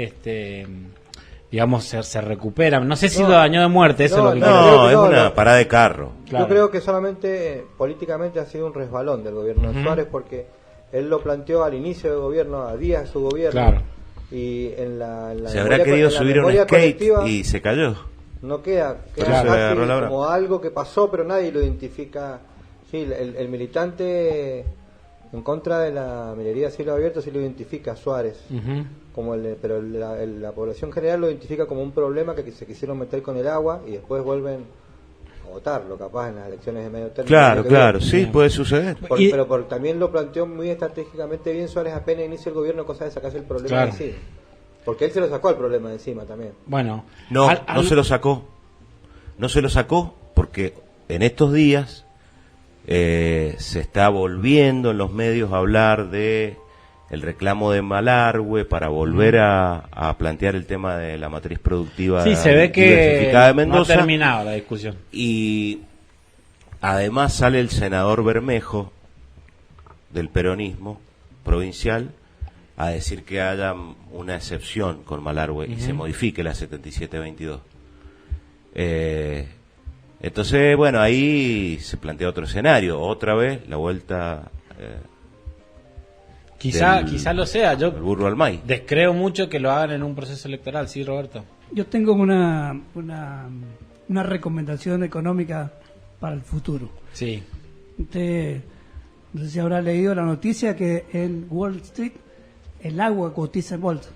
digamos se recupera. No sé si lo dañó de muerte, eso es lo que es una parada de carro. Claro. Yo creo que solamente políticamente ha sido un resbalón del gobierno de Suárez, porque él lo planteó al inicio del gobierno, a días de su gobierno. Claro. Y en la se habrá querido subir un skate y se cayó. No queda casi como algo que pasó, pero nadie lo identifica. Sí, el militante en contra de la minería a cielo abierto sí lo identifica Suárez, como pero la población general lo identifica como un problema que se quisieron meter con el agua y después vuelven a votarlo, capaz en las elecciones de medio término. Claro, sí, puede suceder. Pero también lo planteó muy estratégicamente bien Suárez apenas inicia el gobierno, cosa de sacarse el problema de encima. Porque él se lo sacó el problema de encima también. Bueno, no se lo sacó. No se lo sacó porque en estos días se está volviendo en los medios a hablar de el reclamo de Malargüe para volver a plantear el tema de la matriz productiva se ve que de Mendoza. No ha terminado la discusión. Y además sale el senador Bermejo del peronismo provincial a decir que haya una excepción con Malargüe y se modifique la 7722. Entonces, bueno, ahí se plantea otro escenario, otra vez la vuelta quizá lo sea, yo burro al maíz. Descreo mucho que lo hagan en un proceso electoral, ¿sí, Roberto? Yo tengo una recomendación económica para el futuro. Sí. Usted, no sé si habrá leído la noticia que en Wall Street el agua cotiza en bolsa.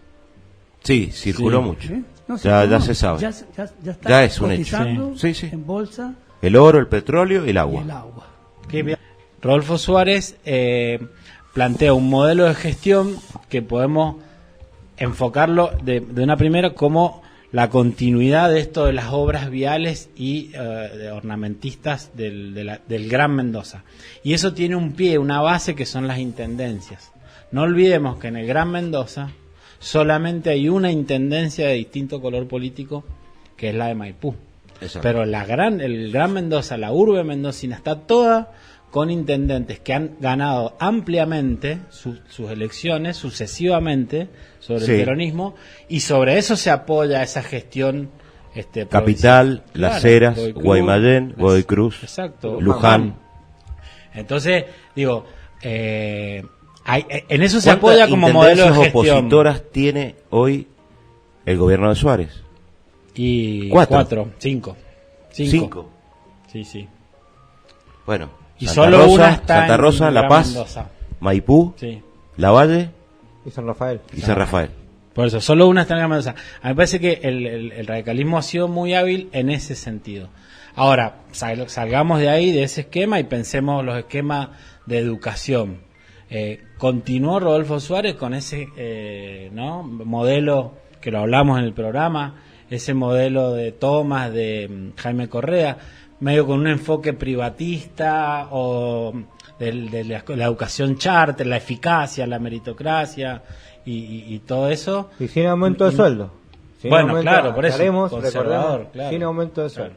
Sí, circuló mucho. No, ya se sabe. Ya está ya es un hecho. Sí. En bolsa. El oro, el petróleo y el agua. Rodolfo Suárez plantea un modelo de gestión que podemos enfocarlo de una primera como la continuidad de esto de las obras viales y de ornamentistas del Gran Mendoza. Y eso tiene un pie, una base que son las intendencias. No olvidemos que en el Gran Mendoza solamente hay una intendencia de distinto color político, que es la de Maipú. Exacto. Pero el Gran Mendoza, la urbe mendocina, está toda con intendentes que han ganado ampliamente sus elecciones sucesivamente sobre el peronismo, y sobre eso se apoya esa gestión Capital, Las Heras, Guaymallén, Godoy Cruz, exacto, Luján. Entonces, digo, en eso se apoya como modelo de gestión. ¿Cuántas opositoras tiene hoy el gobierno de Suárez? Y 5. Sí. Bueno, y solo una está Santa Rosa, La Paz, Mendoza. Maipú, Lavalle y San Rafael. Por eso, solo una está en Gran Mendoza. A mí me parece que el radicalismo ha sido muy hábil en ese sentido. Ahora, salgamos de ahí, de ese esquema, y pensemos los esquemas de educación. Continuó Rodolfo Suárez con ese modelo que lo hablamos en el programa, ese modelo de Tomás, de Jaime Correa, medio con un enfoque privatista o de la educación charter, la eficacia, la meritocracia y todo eso. Y sin aumento de sueldo. Claro, por eso. Recordemos, claro. Sin aumento de sueldo.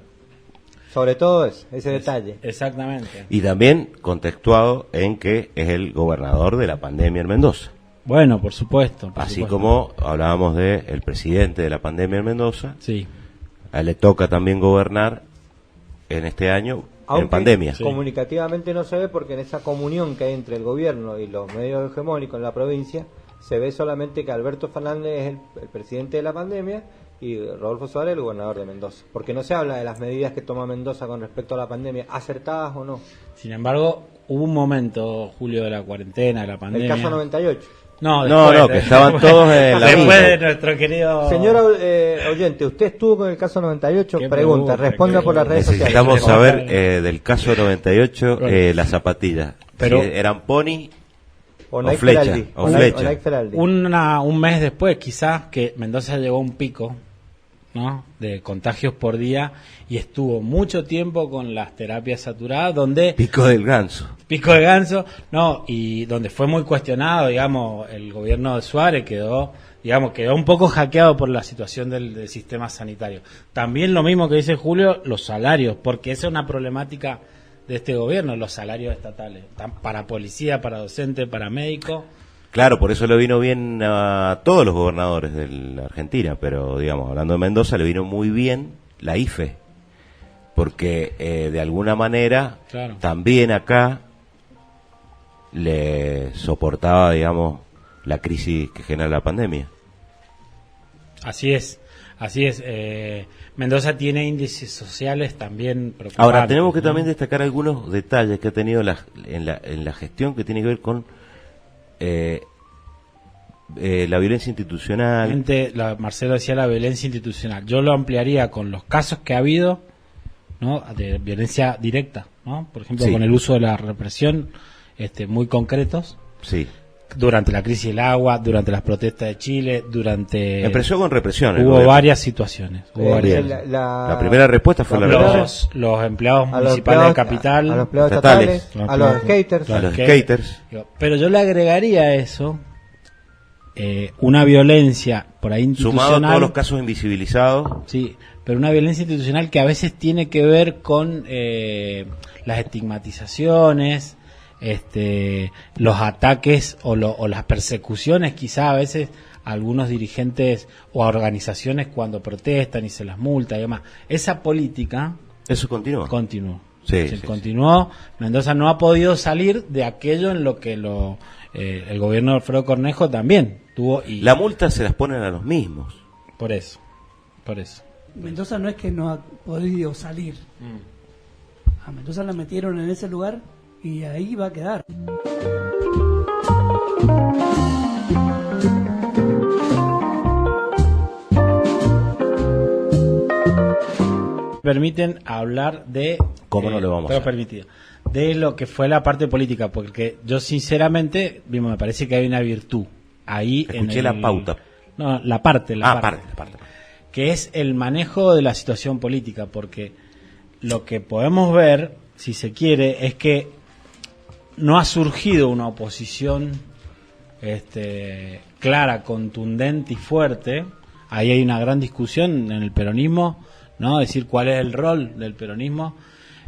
Sobre todo ese detalle. Exactamente. Y también contextuado en que es el gobernador de la pandemia en Mendoza. Bueno, por supuesto. Así como hablábamos de el presidente de la pandemia en Mendoza. Sí. A él le toca también gobernar en este año en pandemia. Comunicativamente no se ve porque en esa comunión que hay entre el gobierno y los medios hegemónicos en la provincia se ve solamente que Alberto Fernández es el presidente de la pandemia y Rodolfo Suárez el gobernador de Mendoza, porque no se habla de las medidas que toma Mendoza con respecto a la pandemia, acertadas o no. Sin embargo, hubo un momento, Julio, de la cuarentena, de la pandemia. El caso 98. No, que estaban todos en la después de nuestro querido... Señor oyente, ¿usted estuvo con el caso 98? Pregunta, responda por las redes sociales. Necesitamos saber del caso 98 las zapatillas. Pero, si eran pony o flecha. Un mes después, quizás, que Mendoza llegó a un pico, ¿no?, de contagios por día, y estuvo mucho tiempo con las terapias saturadas, donde... Pico del ganso, y donde fue muy cuestionado, digamos, el gobierno de Suárez quedó un poco hackeado por la situación del sistema sanitario. También lo mismo que dice Julio, los salarios, porque esa es una problemática de este gobierno, los salarios estatales, para policía, para docente, para médico. Claro, por eso le vino bien a todos los gobernadores de la Argentina, pero digamos, hablando de Mendoza, le vino muy bien la IFE, porque de alguna manera también acá le soportaba, digamos, la crisis que genera la pandemia. Así es. Mendoza tiene índices sociales también preocupantes. Ahora, tenemos que también destacar algunos detalles que ha tenido en la gestión que tiene que ver con la violencia institucional. Marcelo decía la violencia institucional. Yo lo ampliaría con los casos que ha habido, ¿no?, de violencia directa, ¿no? Por ejemplo, Sí. con el uso de la represión, muy concretos. Sí. Durante la crisis del agua, durante las protestas de Chile, durante... Empezó con represión. Hubo varias situaciones. La primera respuesta fue la represión. Los empleados municipales de Capital. A los empleados estatales, a los skaters. A los skaters. Pero yo le agregaría a eso una violencia por ahí institucional. Sumado a todos los casos invisibilizados. Sí, pero una violencia institucional que a veces tiene que ver con las estigmatizaciones, los ataques o las persecuciones quizá a veces a algunos dirigentes o a organizaciones cuando protestan y se las multa y demás. Esa política eso continuó. Sí. Continuó. Mendoza no ha podido salir de aquello en lo que el gobierno de Alfredo Cornejo también tuvo. Y la multa se las ponen a los mismos. Por eso. Mendoza no es que no ha podido salir. A Mendoza la metieron en ese lugar y ahí va a quedar. Permiten hablar de... ¿Cómo no le vamos a hacer? Permitido. De lo que fue la parte política, porque yo sinceramente, me parece que hay una virtud ahí. Escuché la pauta. No, la parte. parte. Que es el manejo de la situación política, porque lo que podemos ver, si se quiere, es que no ha surgido una oposición clara, contundente y fuerte. Ahí hay una gran discusión en el peronismo, ¿no? Es decir, cuál es el rol del peronismo.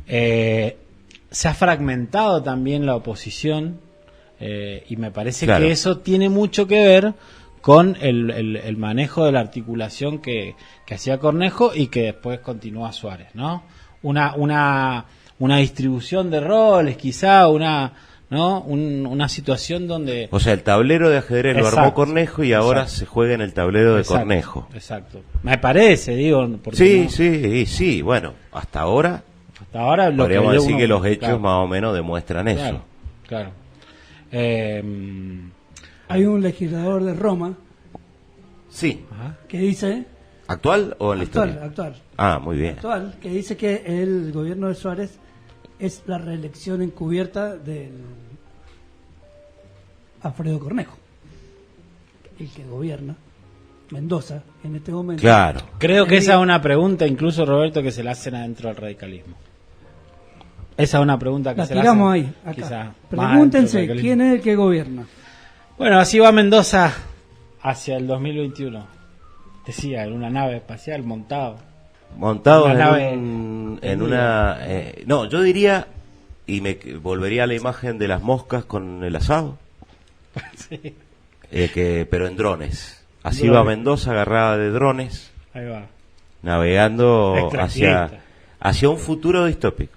Se ha fragmentado también la oposición y me parece que eso tiene mucho que ver con el manejo de la articulación que hacía Cornejo y que después continúa Suárez, ¿no? Una distribución de roles, quizá una situación donde... O sea, el tablero de ajedrez lo armó Cornejo y ahora se juega en el tablero de Cornejo. Exacto. Me parece, digo... Sí, bueno, hasta ahora lo podríamos decir que los hechos más o menos demuestran eso. Claro. Hay un legislador de Roma que dice... ¿Actual o en la historia? Actual. Ah, muy bien. Actual, que dice que el gobierno de Suárez es la reelección encubierta del Alfredo Cornejo, el que gobierna Mendoza en este momento. Claro. Creo que esa es una pregunta, incluso Roberto, que se la hacen adentro del radicalismo. Esa es una pregunta que la se la tiramos hacen. ahí, acá. Quizá Pregúntense quién es el que gobierna. Bueno, así va Mendoza hacia el 2021. Decía, en una nave espacial montado en una no, yo diría, y me volvería a la imagen de las moscas con el asado. Sí. Pero en drones. Así va Mendoza agarrada de drones. Ahí va. Navegando hacia un futuro distópico.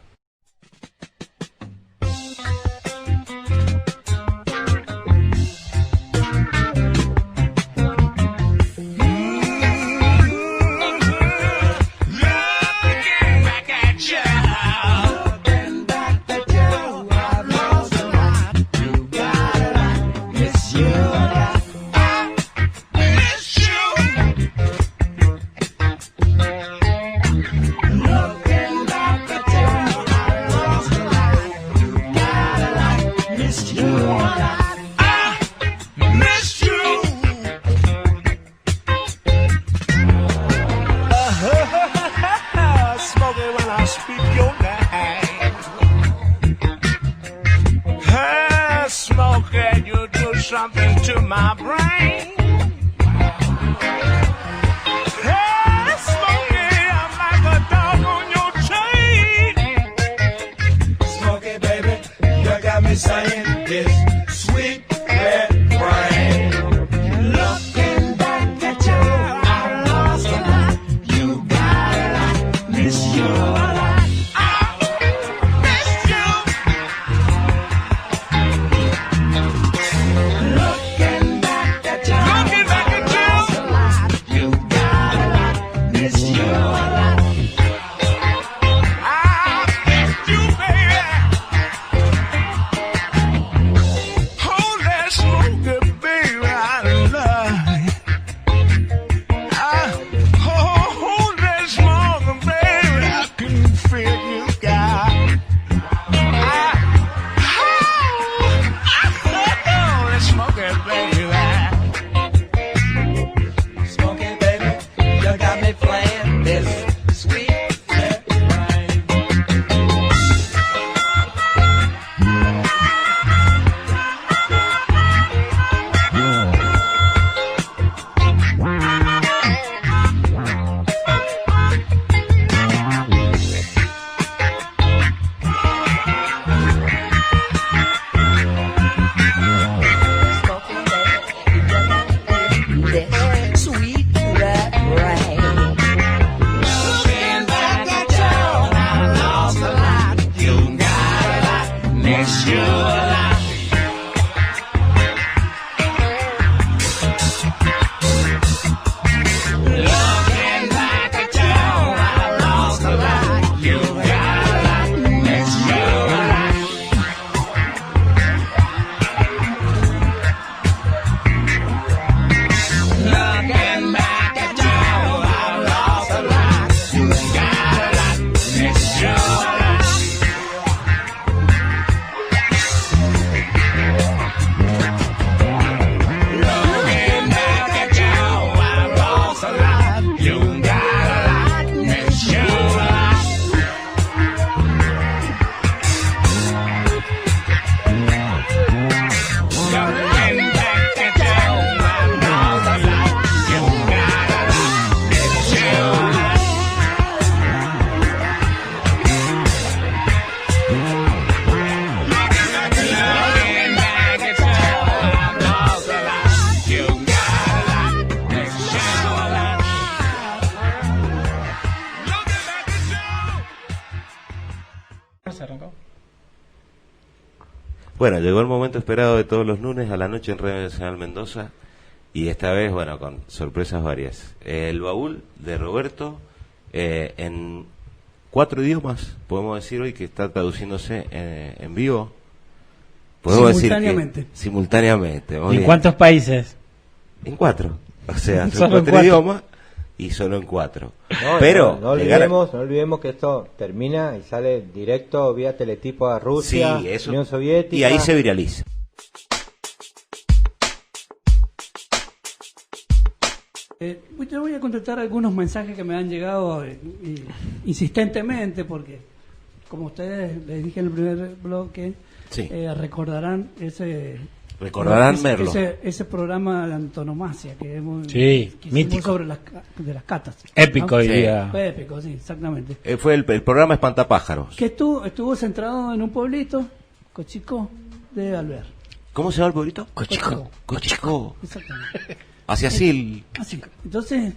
Bueno, llegó el momento esperado de todos los lunes a la noche en Radio Nacional Mendoza, y esta vez, bueno, con sorpresas varias. El baúl de Roberto, en 4 idiomas, podemos decir hoy que está traduciéndose en vivo. Podemos simultáneamente. Decir que, simultáneamente. ¿En cuántos países? En 4. O sea, son Solo en 4 idiomas y solo en 4. No, pero no olvidemos que esto termina y sale directo vía teletipo a Rusia, sí, eso, Unión Soviética. y ahí se viraliza. Yo voy a contestar algunos mensajes que me han llegado insistentemente, porque, como ustedes les dije en el primer bloque, Sí. recordarán Merlo. ese programa de antonomasia que hemos Sí, que hicimos mítico. sobre de las catas. Épico, ¿no? diría. Fue épico, sí, exactamente. Fue el programa Espantapájaros. Que estuvo centrado en un pueblito, Cochico, de Alvear. ¿Cómo se llama el pueblito? Cochico. Exactamente. Hacia Sil. Así. Entonces,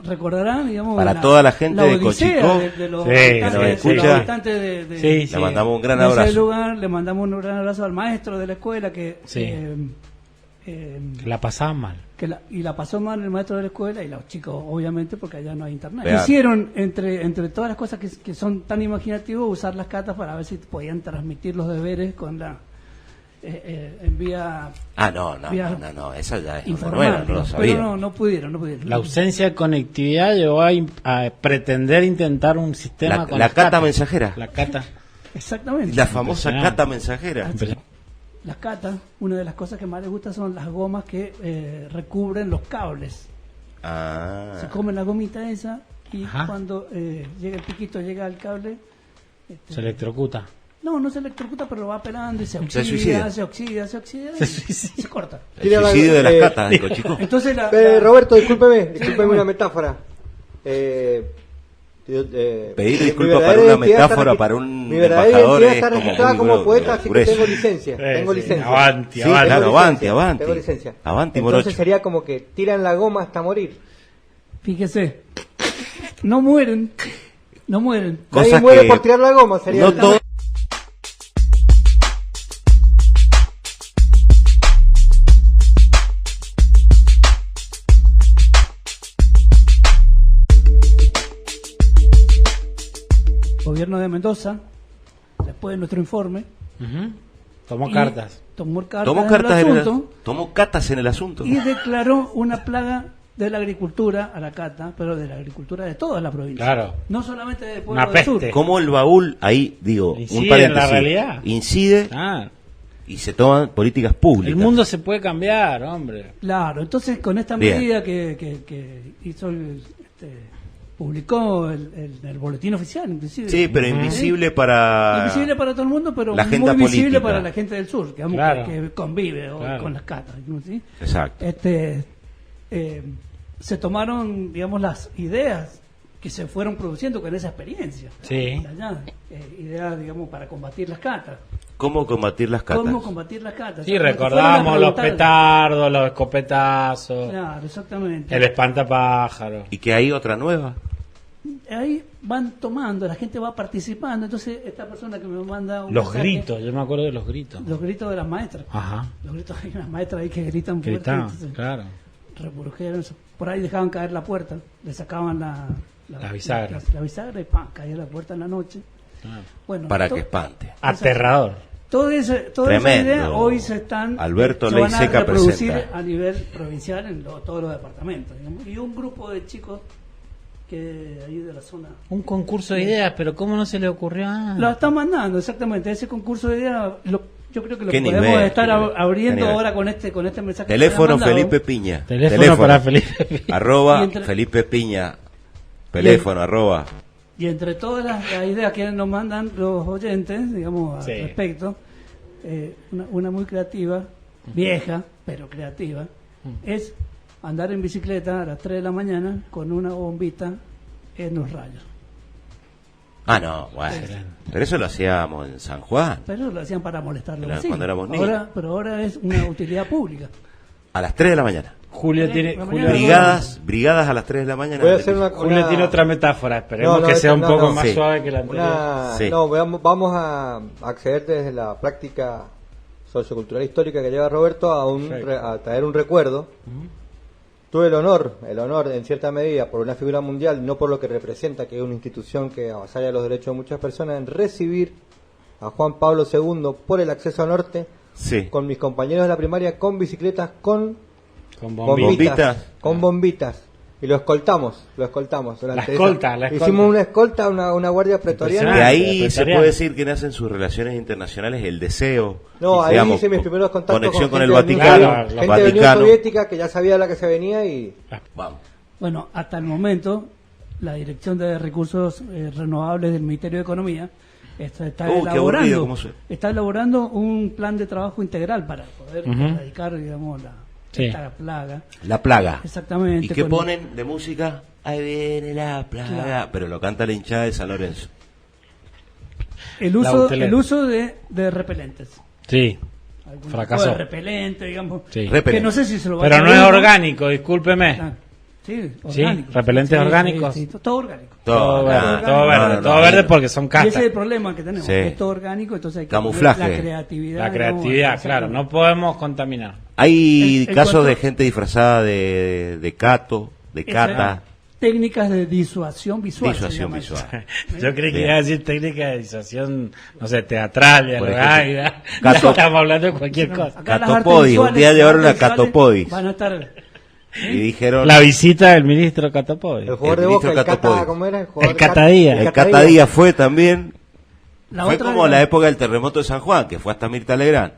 recordarán, digamos, Para toda la gente de odisea Cochico, de los sí, habitantes, que nos de escucha. los habitantes de Sí, sí. Le mandamos un gran de ese abrazo. lugar. Le mandamos un gran abrazo al maestro de la escuela que Sí. La pasaban mal. y la pasó mal el maestro de la escuela y los chicos, obviamente, porque allá no hay internet. Vean. Hicieron, entre todas las cosas que son tan imaginativas, usar las catas para ver si podían transmitir los deberes con la en vía No, esa ya es una informal, nueva, no lo pero sabía. no pudieron. La ausencia de conectividad llevó a pretender intentar un sistema con La las cata catas. mensajera. La cata. Exactamente. La famosa Impresionante. cata mensajera. Las catas, una de las cosas que más les gusta son las gomas que recubren los cables. Ah. Se comen la gomita esa y Ajá. cuando llega el piquito, llega al cable. Se electrocuta. No se electrocuta, pero lo va pelando y se oxida, suicida. se oxida Se y suicida. se corta. El suicidio de las catas de Cochico. Entonces Roberto, discúlpeme una metáfora. Pedir Mi disculpas verdadera para una identidad está metáfora regi- para un mi verdadera embajador identidad es está como registrada muy como poeta, así que grueso. tengo licencia. Tengo Sí, licencia. avanti, Sí, avanti. tengo Claro, licencia, avanti. Tengo licencia. Avanti, Entonces morocho. sería como que tiran la goma hasta morir. Fíjese, no mueren. Nadie Cosas muere que por tirar la goma. Sería no el- todo. Gobierno de Mendoza, después de nuestro informe, Ujú. Tomó y cartas. tomó cartas Tomó en cartas el en el asunto tomó catas en el asunto. y declaró una plaga de la agricultura a la cata, pero de la agricultura de toda la provincia. Claro. No solamente del pueblo Una del sur. peste. Como el baúl, ahí digo, Incide un en paréntesis, la realidad. incide Ah, y se toman políticas públicas. el mundo se puede cambiar, hombre. Claro, entonces con esta Bien. medida que hizo publicó el boletín oficial, inclusive. Sí, pero invisible para Invisible para todo el mundo, pero la agenda muy visible política. para la gente del sur, digamos, Claro. que convive Claro. con las catas. ¿no? ¿Sí? Exacto. Se tomaron, digamos, las ideas que se fueron produciendo con esa experiencia. Sí. Allá, ideas, digamos, para combatir las catas. ¿Cómo combatir las catas? ¿Cómo combatir las catas? Sí, Exactamente. recordamos Fueron a los preguntar. petardos, los escopetazos, Claro, exactamente. el espantapájaro. ¿Y que hay otra nueva? Ahí van tomando, la gente va participando. Entonces, esta persona que me manda un Los mensaje, gritos, yo me acuerdo de los gritos. Los gritos de las maestras. Ajá. Los gritos, hay unas maestras ahí que gritan fuerte. Gritaban, entonces, claro. reprodujeron eso. Por ahí dejaban caer la puerta, le sacaban La bisagra. La bisagra y ¡pam! Caía la puerta en la noche. Claro. Bueno, Para que espante. Aterrador. toda esa Tremendo. idea hoy se están Alberto se van a Leiseca reproducir presenta. a nivel provincial en todos los departamentos, digamos. Y un grupo de chicos que ahí de la zona Un concurso de ideas, pero ¿cómo no se le ocurrió? lo están mandando exactamente ese concurso de ideas. Yo creo que lo ¿Qué podemos nivel? estar ¿Qué nivel? abriendo ¿Qué nivel? ahora con este mensaje que Teléfono me han mandado. Felipe Piña. Teléfono para Felipe Piña. Arroba Y entre- Felipe Piña. Teléfono arroba. Y entre todas las ideas que nos mandan los oyentes, digamos, al Sí. respecto, una muy creativa, vieja, pero creativa, es andar en bicicleta a las 3 de la mañana con una bombita en los rayos. Ah, no, bueno. Pero eso lo hacíamos en San Juan. Pero lo hacían para molestar a los Claro, vecinos. cuando éramos niños. Pero ahora es una utilidad pública. A las 3 de la mañana. Julio tiene, La Julio, mañana. Brigadas a las 3 de la mañana. Voy a hacer Julio tiene otra metáfora, esperemos No, que sea un no, poco no, más sí. suave que la anterior. Sí. No, vamos a acceder desde la práctica sociocultural histórica que lleva Roberto a traer un recuerdo. Tuve el honor en cierta medida, por una figura mundial, no por lo que representa, que es una institución que avasalla los derechos de muchas personas, en recibir a Juan Pablo II por el acceso al norte, con mis compañeros de la primaria, con bicicletas, con bombitas. Y lo escoltamos durante hicimos una escolta, una guardia pretoriana. De ahí se puede decir que nacen sus relaciones internacionales, el deseo. No, ahí hice mis primeros contactos conexión con el Vaticano. Gente de la Unión Soviética que ya sabía la que se venía y... Bueno, hasta el momento, la Dirección de Recursos Renovables del Ministerio de Economía está elaborando un plan de trabajo integral para poder erradicar, digamos, esta plaga. La plaga. Exactamente. ¿Y qué ponen de música? Ahí viene la plaga. Claro. Pero lo canta la hinchada de San Lorenzo. El uso de repelentes. Sí. Fracasó. De repelente, digamos. Sí. Que no sé si se lo va Pero no es orgánico, discúlpeme. Sí, repelentes orgánicos. Sí, todo orgánico. Todo verde porque son castas. Y ese es el problema que tenemos, es todo orgánico, entonces hay que camuflaje. La creatividad, claro, no podemos contaminar. Hay casos de gente disfrazada de cato, de cata. Técnicas de disuasión visual. Yo creí que iba a decir técnicas de disuasión, no sé, teatral, dialogada. Estamos hablando de cualquier cosa. Catopodis, un día llevaron a Catopodis. Van a estar... Y dijeron la visita del ministro Catopodis. El jugador de Boca, ¿cómo era? El Catadía. El Catadía fue también. Fue como la época del terremoto de San Juan, que fue hasta Mirta Legrand.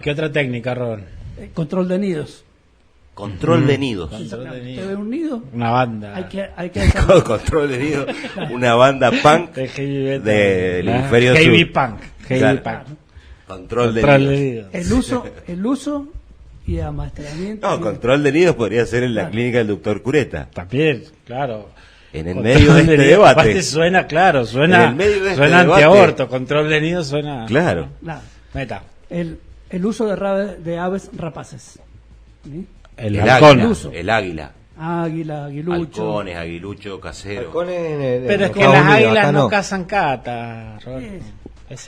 ¿Qué otra técnica, Ron? Control de nidos. Control de nidos. ¿Te ve un nido? Una banda. Hay que Control de nidos. Una banda punk del hemisferio sur. Heavy punk. Control de nidos. El uso y amaestramiento. No, control de nidos podría ser en la clínica del doctor Cureta. También, claro. En el medio de este debate. Aparte suena antiaborto. Control de nidos suena. Claro. Meta. El uso de aves rapaces. ¿Sí? El águila. Águila, aguilucho. Halcones, aguilucho, casero. Pero es que las águilas no cazan cata. Hay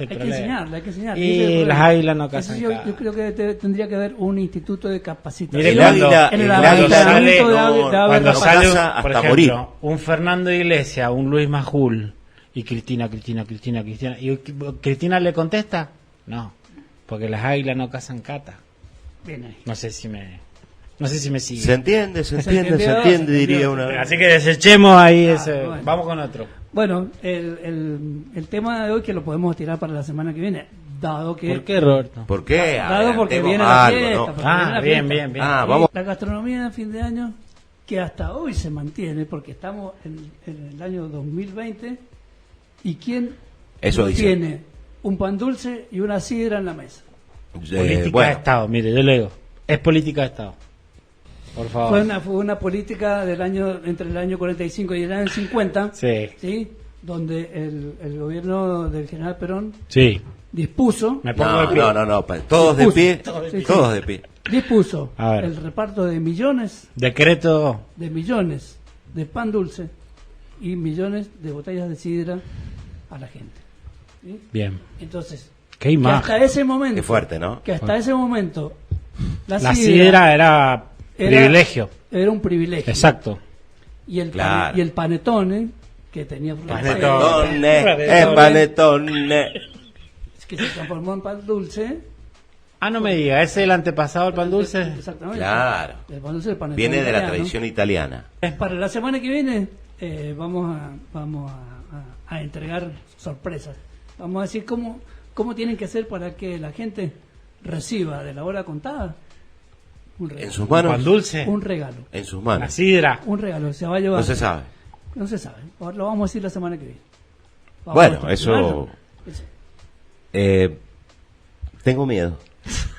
que enseñarle. Y las águilas no cazan cata. Yo creo que tendría que haber un instituto de capacitación. Mire, cuando sale por ejemplo, un Fernando Iglesias, un Luis Majul y Cristina. ¿Y Cristina le contesta? No, porque las águilas no cazan cata. Bien ahí. No sé si me sigue. Se entiende, diría una. Así que desechemos ahí ese. Bueno. Vamos con otro. Bueno, el tema de hoy que lo podemos tirar para la semana que viene, dado que... ¿Por qué, Roberto? ¿Por qué? Dado porque viene la fiesta. Bien. Vamos. La gastronomía de fin de año, que hasta hoy se mantiene, porque estamos en el año 2020, y ¿quién tiene un pan dulce y una sidra en la mesa? Política de Estado, mire, yo le digo, es política de Estado. Por favor. Fue una política entre el año 45 y el año 50, ¿sí? Donde el gobierno del general Perón dispuso... todos de pie. Dispuso el reparto de millones... Decreto... De millones de pan dulce y millones de botellas de sidra a la gente. ¿Sí? Bien. Entonces, qué imagen. Que hasta ese momento... Qué fuerte, ¿no? Que hasta ese momento... La sidra era privilegio. Era un privilegio. Exacto. Y el panetone, que tenía... Panetone. Que se transformó en pan dulce. No me diga, ¿ese es el antepasado del pan dulce? Exactamente. Claro. El pan dulce, el panetone viene de italiano. la tradición italiana. Para la semana que viene vamos a entregar sorpresas. Vamos a decir cómo tienen que hacer para que la gente reciba de la hora contada un regalo. En sus manos. ¿Un pan dulce? Un regalo. En sus manos. La sidra. Un regalo. Se va a llevar. No se sabe. No se sabe. Lo vamos a decir la semana que viene. Bueno, eso... tengo miedo.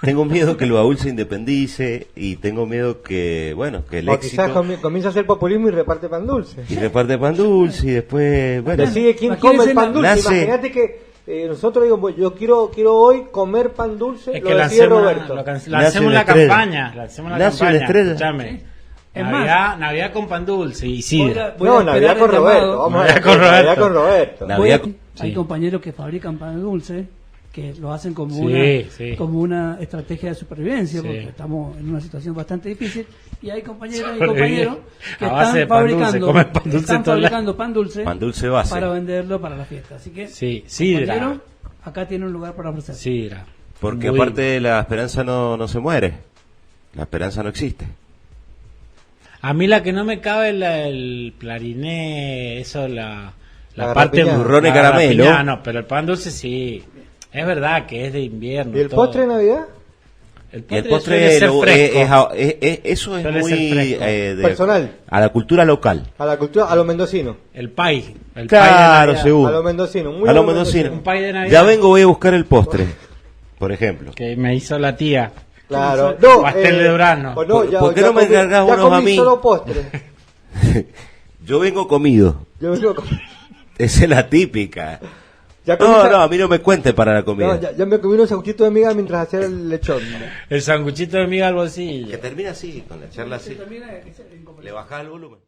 Tengo miedo que el baúl se independice y tengo miedo que el éxito... Quizás comienza a hacer populismo y reparte pan dulce. Y reparte pan dulce y después... Decide quién come el pan dulce. Imagínate que nosotros yo quiero hoy comer pan dulce, es que lo decide Roberto. Lancemos la campaña. Escúchame. Navidad con pan dulce y sidra. Navidad con Roberto. Vamos a ver, Navidad con Roberto. Hay compañeros que fabrican pan dulce que lo hacen como una estrategia de supervivencia, porque estamos en una situación bastante difícil, y hay compañeras y compañeros que están fabricando pan dulce base para venderlo para la fiesta. Así que, sidra. Acá tiene un lugar para ofrecer. Sidra. Porque aparte la esperanza no se muere, la esperanza no existe. A mí la que no me cabe es el clariné, eso, la parte burrón y caramelo. No, pero el pan dulce sí. Es verdad que es de invierno. ¿Y el postre de Navidad? El postre eso es muy personal. A la cultura local. A lo mendocino. El pay. Claro, seguro. A lo mendocino. Un pay de Navidad. Ya voy a buscar el postre, por ejemplo. Que me hizo la tía. Claro. Pastel de durazno. ¿Por qué no me encargas unos a mí? Solo postre. Yo vengo comido. Esa es la típica. A mí no me cuente para la comida. Ya me comí unos sanguchitos de miga mientras hacía el lechón. El sanguchito de miga al bolsillo. Que termina así, con la charla así. Le bajaba el volumen.